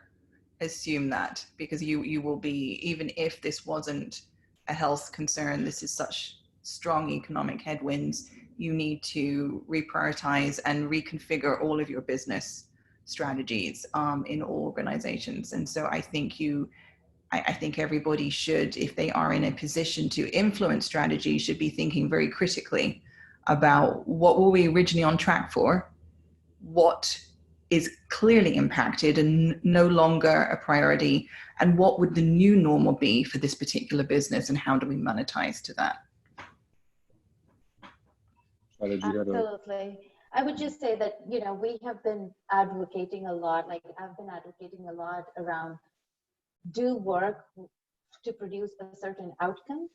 assume that, because you will be, even if this wasn't a health concern, this is such strong economic headwinds, you need to reprioritize and reconfigure all of your business strategies in all organizations. And so I think I think everybody should, if they are in a position to influence strategy, should be thinking very critically about what were we originally on track for, what is clearly impacted and no longer a priority, and what would the new normal be for this particular business, and how do we monetize to that? Absolutely. I would just say that, we have been advocating a lot, I've been advocating a lot around do work to produce a certain outcome.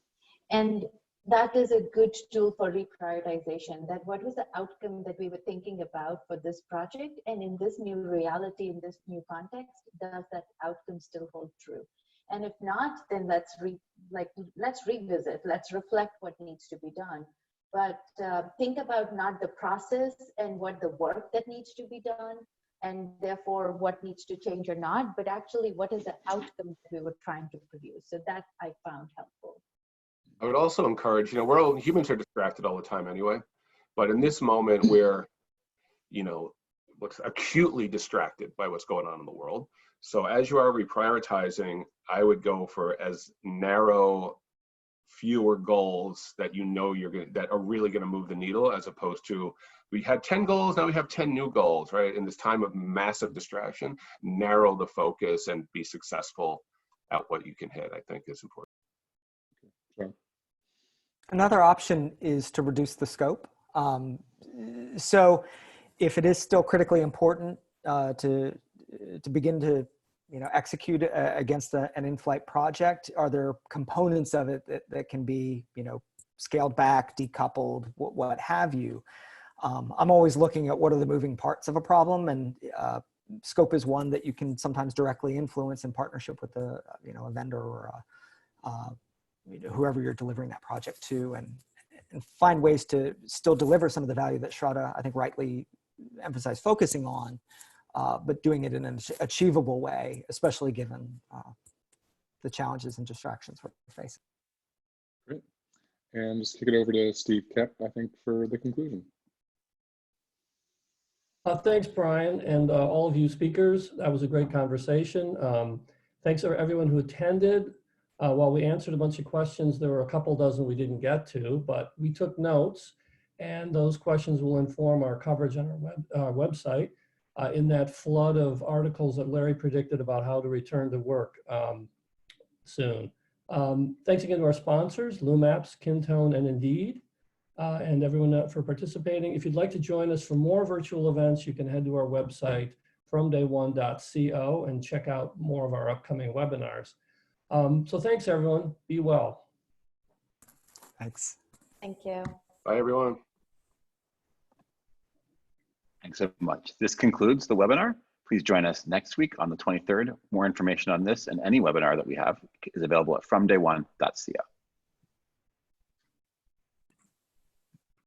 And that is a good tool for reprioritization, that what was the outcome that we were thinking about for this project, and in this new reality, in this new context, does that outcome still hold true? And if not, then let's revisit, let's reflect what needs to be done. But think about not the process and what the work that needs to be done, and therefore what needs to change or not, but actually what is the outcome that we were trying to produce. So that I found helpful. I would also encourage, humans are distracted all the time anyway, but in this moment where, looks acutely distracted by what's going on in the world. So as you are reprioritizing, I would go for as narrow, fewer goals that that are really going to move the needle, as opposed to, we had 10 goals, now we have 10 new goals, right? In this time of massive distraction, narrow the focus and be successful at what you can hit, I think is important. Sure. Another option is to reduce the scope. So if it is still critically important to begin to execute against an in-flight project, are there components of it that can be scaled back, decoupled, what have you? I'm always looking at what are the moving parts of a problem, and scope is one that you can sometimes directly influence in partnership with a vendor or whoever you're delivering that project to, and find ways to still deliver some of the value that Shradha, I think, rightly emphasized focusing on, but doing it in an achievable way, especially given the challenges and distractions we're facing. Great. And just kick it over to Steve Kep, I think, for the conclusion. Thanks, Brian, and all of you speakers. That was a great conversation. Thanks to everyone who attended. While we answered a bunch of questions, there were a couple dozen we didn't get to, but we took notes, and those questions will inform our coverage on our website in that flood of articles that Larry predicted about how to return to work soon. Thanks again to our sponsors, LumApps, Kintone, and Indeed, and everyone for participating. If you'd like to join us for more virtual events, you can head to our website, fromday1.co, and check out more of our upcoming webinars. So thanks, everyone. Be well. Thanks. Thank you. Bye, everyone. Thanks so much. This concludes the webinar. Please join us next week on the 23rd. More information on this and any webinar that we have is available at fromday1.co.